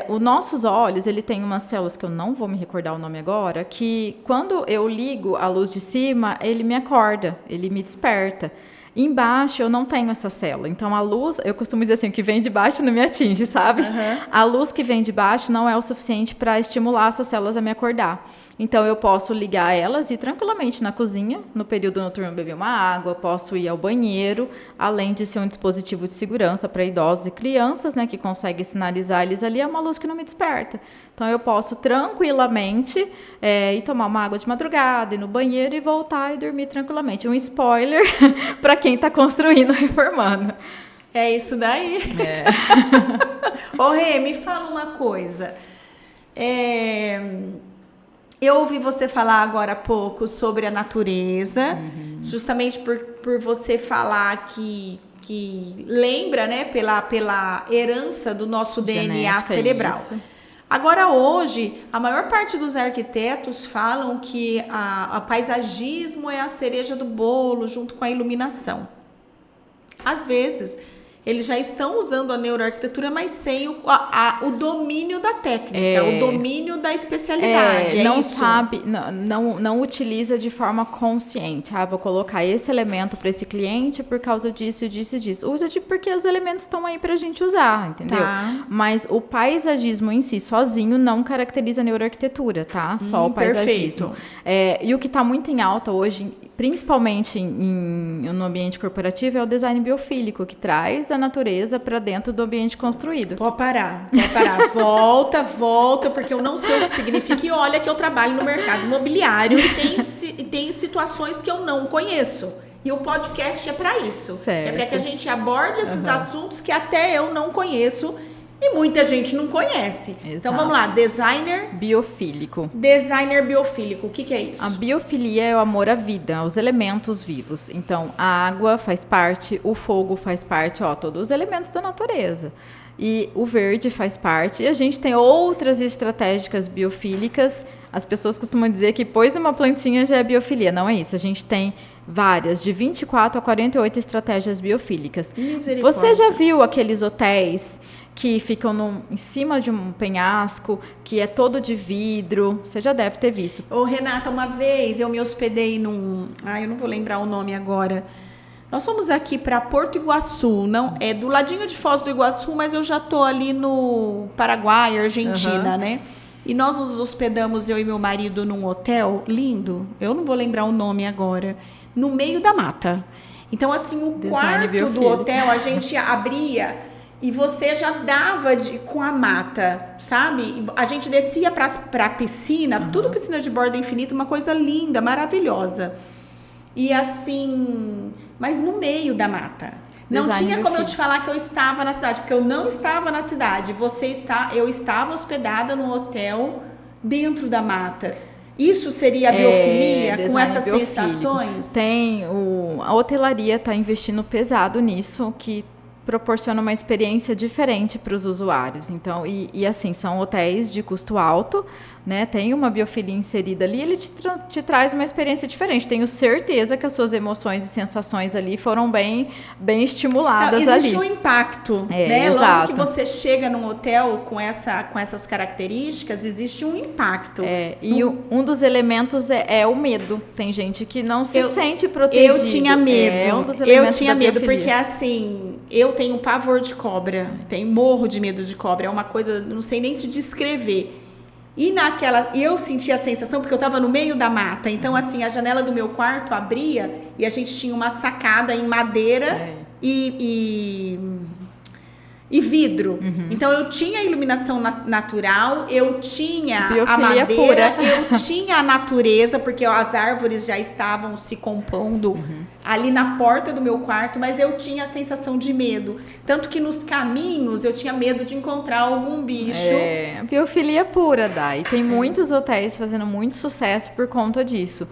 Os nossos olhos, ele tem umas células que eu não vou me recordar o nome agora, que quando eu ligo a luz de cima, ele me acorda, ele me desperta. Embaixo eu não tenho essa célula, então a luz, eu costumo dizer assim, o que vem de baixo não me atinge, sabe? A luz que vem de baixo não é o suficiente para estimular essas células a me acordar. Então eu posso ligar elas e ir tranquilamente na cozinha, no período noturno beber uma água, posso ir ao banheiro, além de ser um dispositivo de segurança para idosos e crianças, né, que consegue sinalizar eles ali, é uma luz que não me desperta. Então eu posso tranquilamente ir tomar uma água de madrugada, ir no banheiro e voltar e dormir tranquilamente. Um spoiler para quem está construindo, reformando. É isso daí. Ô Rê, me fala uma coisa. Eu ouvi você falar agora há pouco sobre a natureza, justamente por você falar que lembra, né, pela herança do nosso DNA cerebral. Isso. Agora, hoje, a maior parte dos arquitetos falam que o paisagismo é a cereja do bolo, junto com a iluminação. Às vezes, eles já estão usando a neuroarquitetura, mas sem o domínio da técnica, o domínio da especialidade. Não utiliza de forma consciente. Vou colocar esse elemento para esse cliente por causa disso, disso e disso. Usa porque os elementos estão aí para a gente usar, entendeu? Tá. Mas o paisagismo em si, sozinho, não caracteriza a neuroarquitetura, tá? Só o paisagismo. E o que está muito em alta hoje, principalmente no ambiente corporativo, é o design biofílico, que traz a natureza para dentro do ambiente construído. Pode parar. Volta, porque eu não sei o que significa. E olha que eu trabalho no mercado imobiliário e tem situações que eu não conheço. E o podcast é para isso. Certo. É para que a gente aborde esses assuntos que até eu não conheço. E muita gente não conhece. Exato. Então, vamos lá. Designer biofílico. Designer biofílico. O que é isso? A biofilia é o amor à vida, aos elementos vivos. Então, a água faz parte, o fogo faz parte, todos os elementos da natureza. E o verde faz parte. E a gente tem outras estratégicas biofílicas. As pessoas costumam dizer que pôs uma plantinha já é biofilia. Não é isso. A gente tem várias, de 24 a 48 estratégias biofílicas. Você já viu aqueles hotéis que ficam em cima de um penhasco, que é todo de vidro? Você já deve ter visto. Ô, Renata, uma vez eu me hospedei eu não vou lembrar o nome agora. Nós fomos aqui para Porto Iguaçu, não é do ladinho de Foz do Iguaçu, mas eu já tô ali no Paraguai, Argentina, né? E nós nos hospedamos, eu e meu marido, num hotel lindo, eu não vou lembrar o nome agora, no meio da mata. Então, assim, o quarto do hotel a gente abria e você já dava com a mata, sabe? A gente descia para a piscina, tudo piscina de borda infinita, uma coisa linda, maravilhosa. E assim, mas no meio da mata. Não tinha como eu te falar que eu estava na cidade, porque eu não estava na cidade. Eu estava hospedada no hotel dentro da mata. Isso seria a biofilia, com essas sensações? A hotelaria está investindo pesado nisso, que proporciona uma experiência diferente para os usuários. Então, e assim, são hotéis de custo alto, né? Tem uma biofilia inserida ali, ele te traz uma experiência diferente. Tenho certeza que as suas emoções e sensações ali foram bem estimuladas. Existe um impacto, né? Exato. Logo que você chega num hotel com essas características, existe um impacto. E um dos elementos é o medo. Tem gente que não se sente protegido. Eu tinha medo. Eu tinha medo porque assim, eu tenho pavor de cobra, morro de medo de cobra. É uma coisa, não sei nem te descrever. E eu senti a sensação, porque eu estava no meio da mata. Então, assim, a janela do meu quarto abria e a gente tinha uma sacada em madeira e vidro. Então, eu tinha a iluminação natural, eu tinha a madeira, pura. Eu tinha a natureza, porque as árvores já estavam se compondo ali na porta do meu quarto, mas eu tinha a sensação de medo. Tanto que nos caminhos eu tinha medo de encontrar algum bicho. Biofilia pura, Dai. Tem muitos hotéis fazendo muito sucesso por conta disso.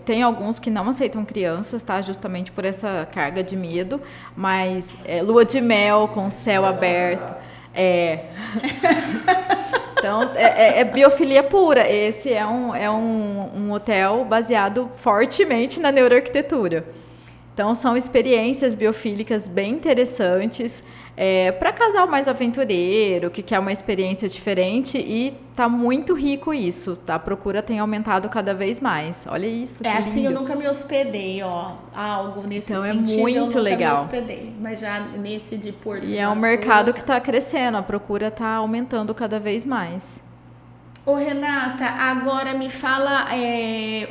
Tem alguns que não aceitam crianças, tá? Justamente por essa carga de medo. Mas lua de mel com céu aberto. Então, é biofilia pura. Esse é um hotel baseado fortemente na neuroarquitetura. Então, são experiências biofílicas bem interessantes para casal mais aventureiro, que quer uma experiência diferente, e tá muito rico isso. Tá? A procura tem aumentado cada vez mais. Olha isso, que assim, lindo. eu nunca me hospedei, algo nesse então, sentido. É muito eu nunca legal. me hospedei, mas já nesse de Porto E é um mercado que está crescendo, a procura está aumentando cada vez mais. Ô Renata, agora me fala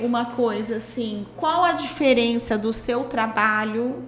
uma coisa assim, qual a diferença do seu trabalho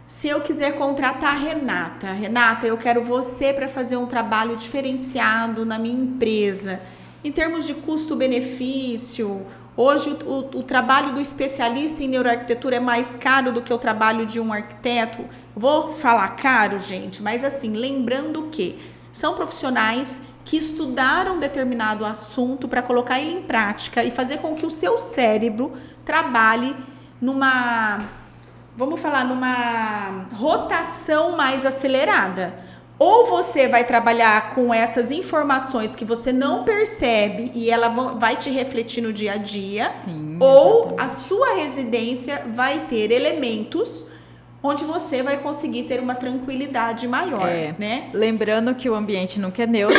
se eu quiser contratar a Renata? Renata, eu quero você para fazer um trabalho diferenciado na minha empresa. Em termos de custo-benefício, hoje o trabalho do especialista em neuroarquitetura é mais caro do que o trabalho de um arquiteto. Vou falar caro, gente, mas assim, lembrando que são profissionais que estudaram determinado assunto para colocar ele em prática e fazer com que o seu cérebro trabalhe numa rotação mais acelerada. Ou você vai trabalhar com essas informações que você não percebe e ela vai te refletir no dia a dia. Sim, ou exatamente. a sua residência vai ter elementos onde você vai conseguir ter uma tranquilidade maior, né? Lembrando que o ambiente nunca é neutro,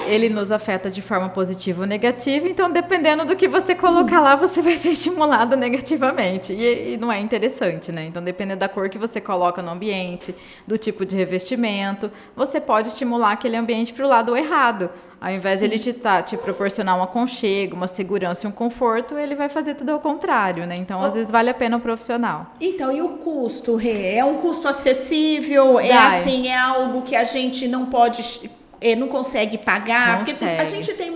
ele nos afeta de forma positiva ou negativa, então dependendo do que você colocar lá, você vai ser estimulado negativamente, e não é interessante, né? Então, dependendo da cor que você coloca no ambiente, do tipo de revestimento, você pode estimular aquele ambiente para o lado errado. Ao invés de ele te proporcionar um aconchego, uma segurança e um conforto, ele vai fazer tudo ao contrário, né? Então, às vezes, vale a pena o profissional. Então, e o custo, Rê? É um custo acessível? É assim, é algo que a gente não pode, não consegue pagar? Consegue. Porque a gente tem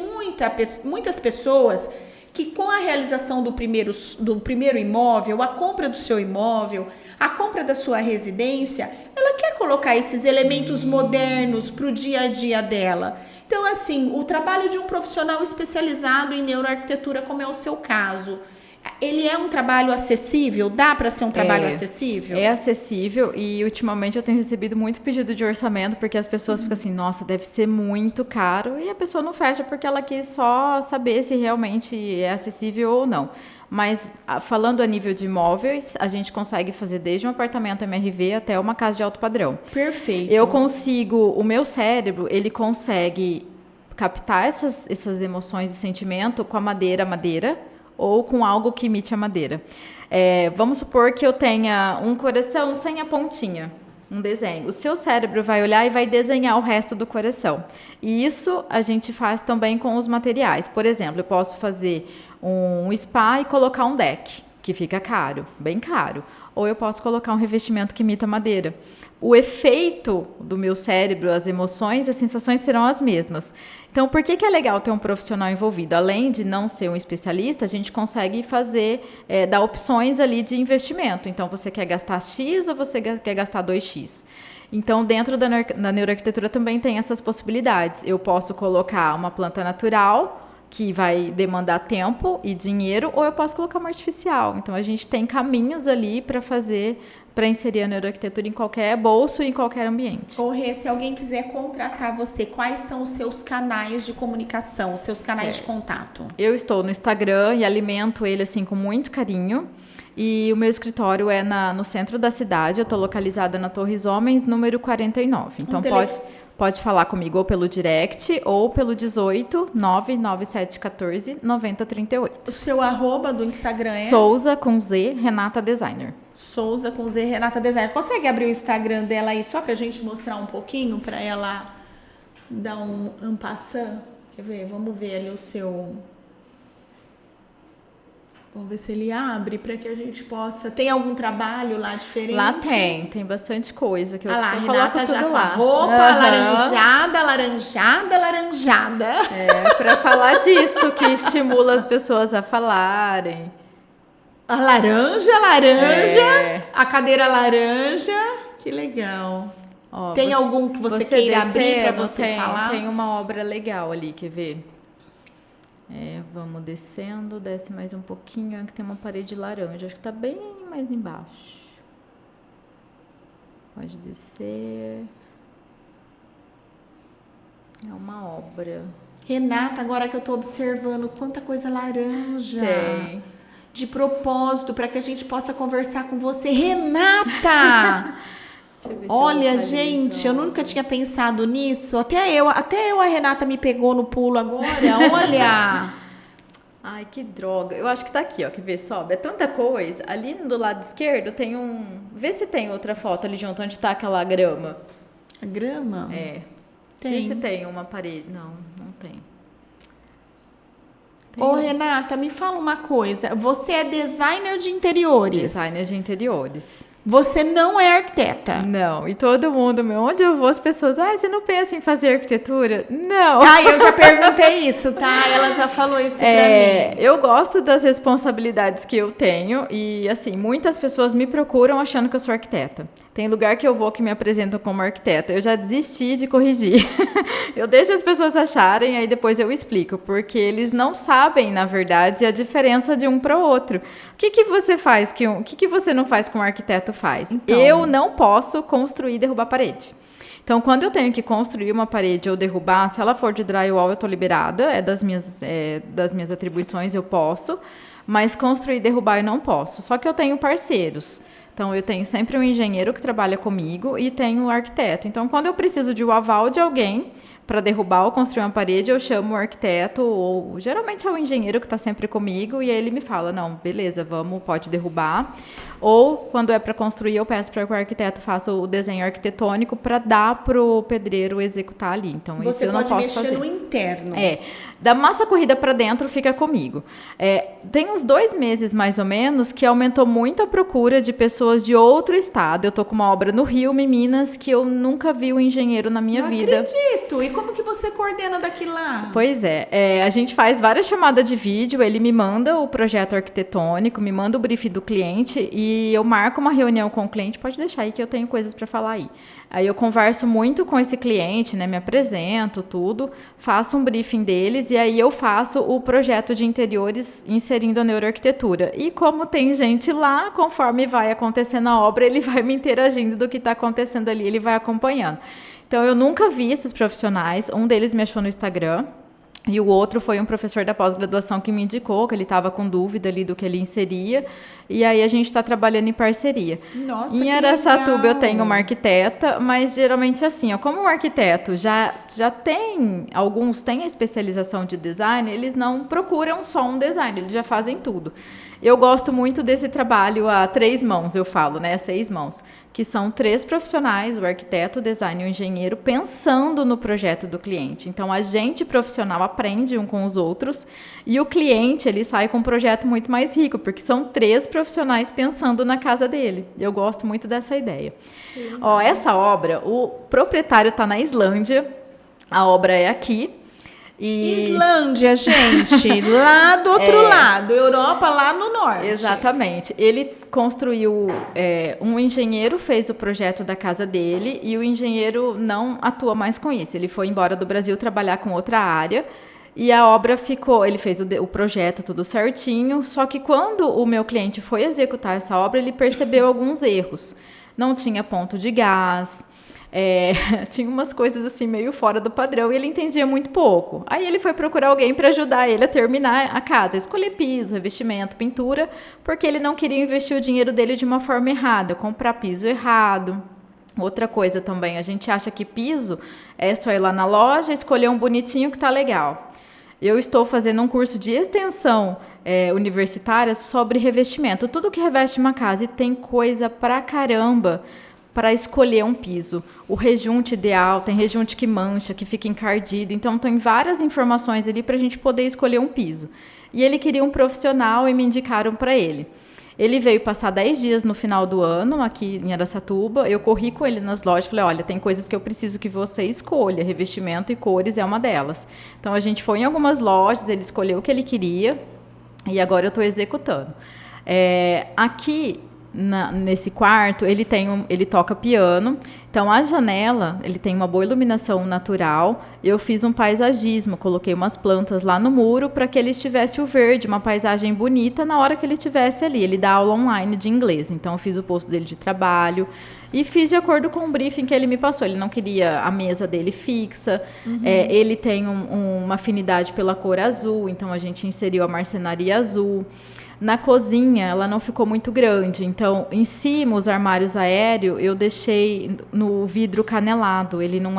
muitas pessoas que com a realização do primeiro imóvel, a compra do seu imóvel, a compra da sua residência, ela quer colocar esses elementos modernos para o dia a dia dela. Então, assim, o trabalho de um profissional especializado em neuroarquitetura, como é o seu caso, ele é um trabalho acessível? Dá para ser um trabalho acessível? É acessível, e ultimamente eu tenho recebido muito pedido de orçamento, porque as pessoas ficam assim, nossa, deve ser muito caro, e a pessoa não fecha porque ela quis só saber se realmente é acessível ou não. Mas, falando a nível de imóveis, a gente consegue fazer desde um apartamento MRV até uma casa de alto padrão. Perfeito. O meu cérebro, ele consegue captar essas emoções e sentimento com a madeira, ou com algo que imite a madeira. Vamos supor que eu tenha um coração sem a pontinha, um desenho. O seu cérebro vai olhar e vai desenhar o resto do coração. E isso a gente faz também com os materiais. Por exemplo, eu posso fazer um spa e colocar um deck, que fica caro, bem caro. Ou eu posso colocar um revestimento que imita madeira. O efeito do meu cérebro, as emoções e as sensações serão as mesmas. Então, por que é legal ter um profissional envolvido? Além de não ser um especialista, a gente consegue dar opções ali de investimento. Então, você quer gastar X ou você quer gastar 2X? Então, dentro da neuroarquitetura também tem essas possibilidades. Eu posso colocar uma planta natural, que vai demandar tempo e dinheiro, ou eu posso colocar uma artificial. Então, a gente tem caminhos ali para inserir a neuroarquitetura em qualquer bolso e em qualquer ambiente. Rê, se alguém quiser contratar você, quais são os seus canais de comunicação, os seus canais de contato? Eu estou no Instagram e alimento ele assim com muito carinho. E o meu escritório é no centro da cidade. Eu estou localizada na Torres Homens, número 49. Então, pode falar comigo ou pelo direct ou pelo 18 99714 9038. O seu @ do Instagram é? Souza com Z, Renata Designer. Souza com Z, Renata Designer. Consegue abrir o Instagram dela aí só pra gente mostrar um pouquinho, pra ela dar um passant? Quer ver? Vamos ver ali o seu... Vamos ver se ele abre para que a gente possa... Tem algum trabalho lá diferente? Lá tem bastante coisa que eu lá, coloco Renata tudo já com lá. A roupa laranjada. Para falar disso, que estimula as pessoas a falarem. A laranja, a cadeira laranja. Que legal. Ó, tem algum que você queira abrir para você falar? Tem uma obra legal ali, quer ver? Vamos descendo, desce mais um pouquinho, que tem uma parede laranja, acho que tá bem mais embaixo. Pode descer. É uma obra. Renata, agora que eu tô observando quanta coisa laranja. Tem. De propósito, para que a gente possa conversar com você. Renata! Olha, gente, eu nunca tinha pensado nisso. Até eu, a Renata me pegou no pulo agora. Olha! Ai, que droga. Eu acho que tá aqui, ó. Quer ver? Sobe. É tanta coisa. Ali do lado esquerdo tem um... Vê se tem outra foto ali junto, onde tá aquela grama. A grama? Tem. Vê se tem uma parede. Não tem. Ô, Renata, me fala uma coisa. Você é designer de interiores. Designer de interiores. Você não é arquiteta. Não, e todo mundo, onde eu vou, as pessoas, você não pensa em fazer arquitetura? Não. Eu já perguntei isso, tá? Ela já falou isso pra mim. Eu gosto das responsabilidades que eu tenho e, assim, muitas pessoas me procuram achando que eu sou arquiteta. Tem lugar que eu vou que me apresentam como arquiteta. Eu já desisti de corrigir. Eu deixo as pessoas acharem, aí depois eu explico, porque eles não sabem, na verdade, a diferença de um para o outro. O que você faz o que você não faz que um arquiteto faz? Então, eu não posso construir e derrubar parede. Então, quando eu tenho que construir uma parede ou derrubar, se ela for de drywall, eu estou liberada, é das minhas atribuições, eu posso, mas construir e derrubar eu não posso. Só que eu tenho parceiros. Então, eu tenho sempre um engenheiro que trabalha comigo e tenho um arquiteto. Então, quando eu preciso de um aval de alguém para derrubar ou construir uma parede, eu chamo o arquiteto, ou geralmente é o engenheiro que está sempre comigo, e aí ele me fala, não, beleza, pode derrubar. Ou, quando é para construir, eu peço para que o arquiteto faça o desenho arquitetônico para dar para o pedreiro executar ali. Então, isso eu não posso fazer. Você pode mexer no interno. Da massa corrida para dentro fica comigo. Tem uns 2 meses, mais ou menos, que aumentou muito a procura de pessoas de outro estado. Eu estou com uma obra no Rio, em Minas, que eu nunca vi um engenheiro na minha vida. Não acredito! E como que você coordena daquilo lá? Pois a gente faz várias chamadas de vídeo, ele me manda o projeto arquitetônico, me manda o briefing do cliente e eu marco uma reunião com o cliente, pode deixar aí que eu tenho coisas para falar aí. Aí eu converso muito com esse cliente, né, me apresento, tudo, faço um briefing deles e aí eu faço o projeto de interiores inserindo a neuroarquitetura. E como tem gente lá, conforme vai acontecendo a obra, ele vai me interagindo do que está acontecendo ali, ele vai acompanhando. Então, eu nunca vi esses profissionais, um deles me achou no Instagram, e o outro foi um professor da pós-graduação que me indicou, que ele estava com dúvida ali do que ele inseria, e aí a gente está trabalhando em parceria. Nossa, em Araçatuba eu tenho uma arquiteta, mas geralmente assim, como o arquiteto já tem, alguns têm a especialização de design, eles não procuram só um design, eles já fazem tudo. Eu gosto muito desse trabalho a 3 mãos, eu falo, né, 6 mãos, que são 3 profissionais, o arquiteto, o design e o engenheiro, pensando no projeto do cliente. Então, a gente profissional aprende um com os outros e o cliente, ele sai com um projeto muito mais rico, porque são 3 profissionais pensando na casa dele. Eu gosto muito dessa ideia. Essa obra, o proprietário está na Islândia, a obra é aqui. Islândia, gente, lá do outro lado, Europa lá no norte. Exatamente. Ele construiu, um engenheiro fez o projeto da casa dele e o engenheiro não atua mais com isso. Ele foi embora do Brasil trabalhar com outra área e a obra ficou, ele fez o projeto tudo certinho, só que quando o meu cliente foi executar essa obra, ele percebeu alguns erros. Não tinha ponto de gás, tinha umas coisas assim meio fora do padrão e ele entendia muito pouco. Aí ele foi procurar alguém para ajudar ele a terminar a casa, escolher piso, revestimento, pintura, porque ele não queria investir o dinheiro dele de uma forma errada, comprar piso errado. Outra coisa também, a gente acha que piso é só ir lá na loja, escolher um bonitinho que tá legal. Eu estou fazendo um curso de extensão universitária sobre revestimento, tudo que reveste uma casa, e tem coisa pra caramba para escolher um piso. O rejunte ideal, tem rejunte que mancha, que fica encardido. Então, tem várias informações ali para a gente poder escolher um piso. E ele queria um profissional e me indicaram para ele. Ele veio passar 10 dias no final do ano, aqui em Araçatuba. Eu corri com ele nas lojas e falei, olha, tem coisas que eu preciso que você escolha. Revestimento e cores é uma delas. Então, a gente foi em algumas lojas, ele escolheu o que ele queria e agora eu estou executando. Aqui, nesse quarto, ele toca piano. Então, a janela, ele tem uma boa iluminação natural. Eu fiz um paisagismo, coloquei umas plantas lá no muro para que ele estivesse o verde, uma paisagem bonita na hora que ele estivesse ali. Ele dá aula online de inglês, então eu fiz o posto dele de trabalho e fiz de acordo com o briefing que ele me passou. Ele não queria a mesa dele fixa, ele tem uma afinidade pela cor azul, então a gente inseriu a marcenaria azul. Na cozinha, ela não ficou muito grande, então, em cima, os armários aéreos, eu deixei no vidro canelado. Ele não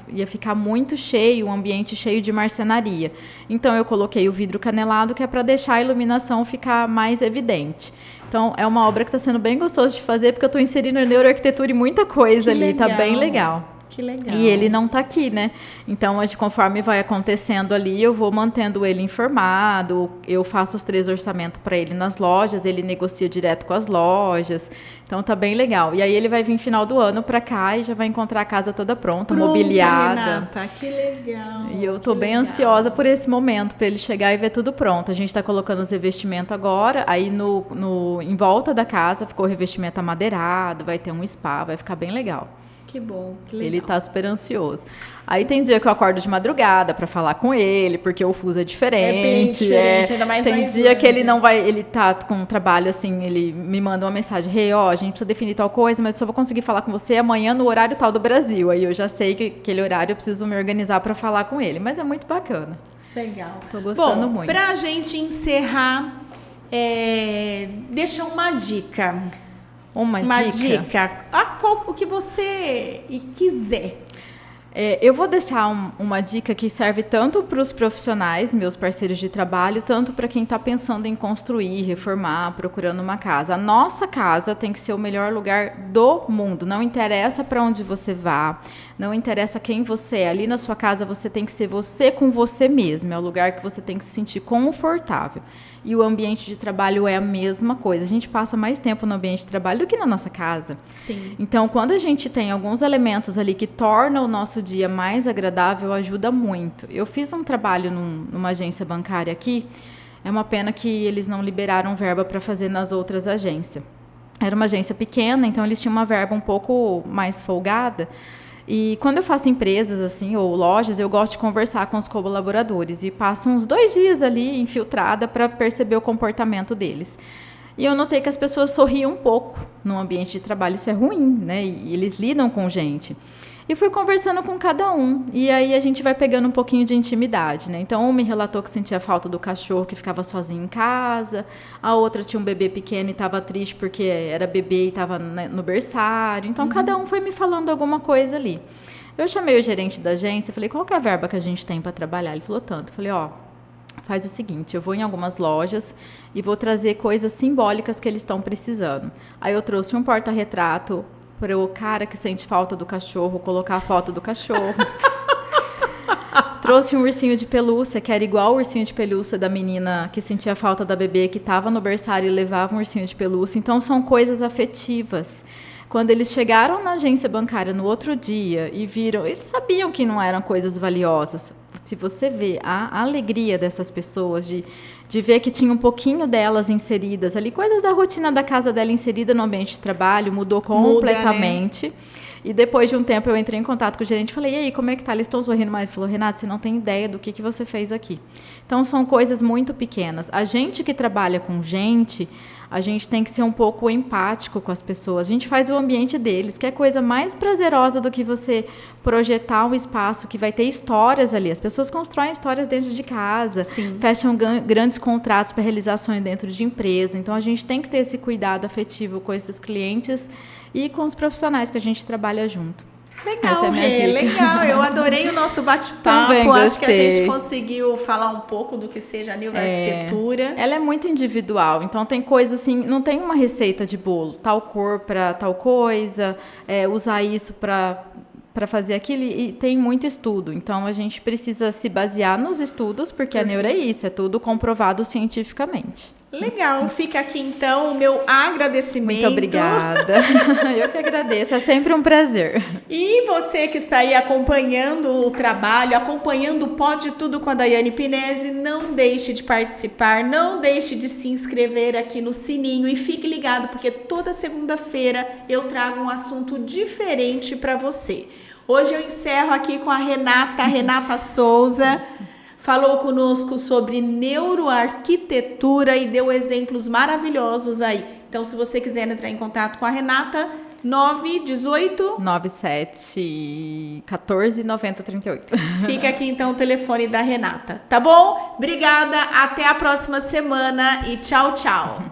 ia ficar muito cheio, um ambiente cheio de marcenaria. Então, eu coloquei o vidro canelado, que é para deixar a iluminação ficar mais evidente. Então, é uma obra que está sendo bem gostosa de fazer, porque eu estou inserindo neuroarquitetura e muita coisa ali, está bem legal. Que legal. E ele não está aqui, né? Então, conforme vai acontecendo ali, eu vou mantendo ele informado, eu faço os 3 orçamentos para ele nas lojas, ele negocia direto com as lojas. Então, tá bem legal. E aí, ele vai vir final do ano para cá e já vai encontrar a casa toda pronta, mobiliada. Renata, que legal. E eu tô bem ansiosa por esse momento, para ele chegar e ver tudo pronto. A gente está colocando os revestimentos agora, aí em volta da casa ficou o revestimento amadeirado, vai ter um spa, vai ficar bem legal. Que bom, que legal. Ele tá super ansioso. Aí tem dia que eu acordo de madrugada para falar com ele, porque o fuso é diferente. É bem diferente, ainda mais tem dia que ele não vai, ele tá com um trabalho assim, ele me manda uma mensagem, a gente precisa definir tal coisa, mas só vou conseguir falar com você amanhã no horário tal do Brasil. Aí eu já sei que aquele horário eu preciso me organizar para falar com ele, mas é muito bacana. Legal. Tô gostando muito. Pra gente encerrar, deixa uma dica. Uma dica. O que você quiser. Eu vou deixar uma dica que serve tanto para os profissionais, meus parceiros de trabalho, tanto para quem está pensando em construir, reformar, procurando uma casa. A nossa casa tem que ser o melhor lugar do mundo. Não interessa para onde você vá, não interessa quem você é. Ali na sua casa você tem que ser você com você mesmo. É o lugar que você tem que se sentir confortável. E o ambiente de trabalho é a mesma coisa. A gente passa mais tempo no ambiente de trabalho do que na nossa casa. Sim. Então, quando a gente tem alguns elementos ali que tornam o nosso dia mais agradável, ajuda muito. Eu fiz um trabalho numa agência bancária aqui. É uma pena que eles não liberaram verba para fazer nas outras agências. Era uma agência pequena, então eles tinham uma verba um pouco mais folgada. E quando eu faço empresas assim ou lojas, eu gosto de conversar com os colaboradores e passo uns 2 dias ali infiltrada para perceber o comportamento deles. E eu notei que as pessoas sorriam um pouco no ambiente de trabalho, isso é ruim, né? E eles lidam com gente. E fui conversando com cada um, e aí a gente vai pegando um pouquinho de intimidade, né? Então, um me relatou que sentia falta do cachorro, que ficava sozinho em casa, a outra tinha um bebê pequeno e estava triste porque era bebê e estava no berçário. Então, cada um foi me falando alguma coisa ali. Eu chamei o gerente da agência, falei, qual que é a verba que a gente tem para trabalhar? Ele falou tanto. Eu falei, faz o seguinte, eu vou em algumas lojas e vou trazer coisas simbólicas que eles estão precisando. Aí eu trouxe um porta-retrato para o cara que sente falta do cachorro, colocar a foto do cachorro. Trouxe um ursinho de pelúcia, que era igual o ursinho de pelúcia da menina que sentia falta da bebê, que estava no berçário e levava um ursinho de pelúcia. Então, são coisas afetivas. Quando eles chegaram na agência bancária no outro dia e viram, eles sabiam que não eram coisas valiosas. Se você vê a alegria dessas pessoas de ver que tinha um pouquinho delas inseridas ali, coisas da rotina da casa dela inserida no ambiente de trabalho, mudou completamente. Muda, né? E depois de um tempo eu entrei em contato com o gerente e falei, e aí, como é que tá? Eles estão sorrindo mais? Ele falou, Renata, você não tem ideia do que você fez aqui. Então, são coisas muito pequenas. A gente que trabalha com gente, a gente tem que ser um pouco empático com as pessoas. A gente faz o ambiente deles, que é coisa mais prazerosa do que você projetar um espaço que vai ter histórias ali. As pessoas constroem histórias dentro de casa, fecham grandes contratos para realizações dentro de empresa. Então, a gente tem que ter esse cuidado afetivo com esses clientes e com os profissionais que a gente trabalha junto. Legal, legal. Eu adorei o nosso bate-papo. Acho que a gente conseguiu falar um pouco do que seja a neuroarquitetura. Ela é muito individual, então tem coisa assim, não tem uma receita de bolo, tal cor para tal coisa, usar isso para fazer aquilo, e tem muito estudo. Então, a gente precisa se basear nos estudos, porque a neuro é isso, é tudo comprovado cientificamente. Legal, fica aqui então o meu agradecimento. Muito obrigada. Eu que agradeço, é sempre um prazer. E você que está aí acompanhando o trabalho, acompanhando o Pode Tudo com a Daiane Pinese, não deixe de participar, não deixe de se inscrever aqui no sininho e fique ligado, porque toda segunda-feira eu trago um assunto diferente para você. Hoje eu encerro aqui com a Renata Souza. Falou conosco sobre neuroarquitetura e deu exemplos maravilhosos aí. Então, se você quiser entrar em contato com a Renata, 918 97 14 90 38. Fica aqui então o telefone da Renata, tá bom? Obrigada, até a próxima semana e tchau, tchau.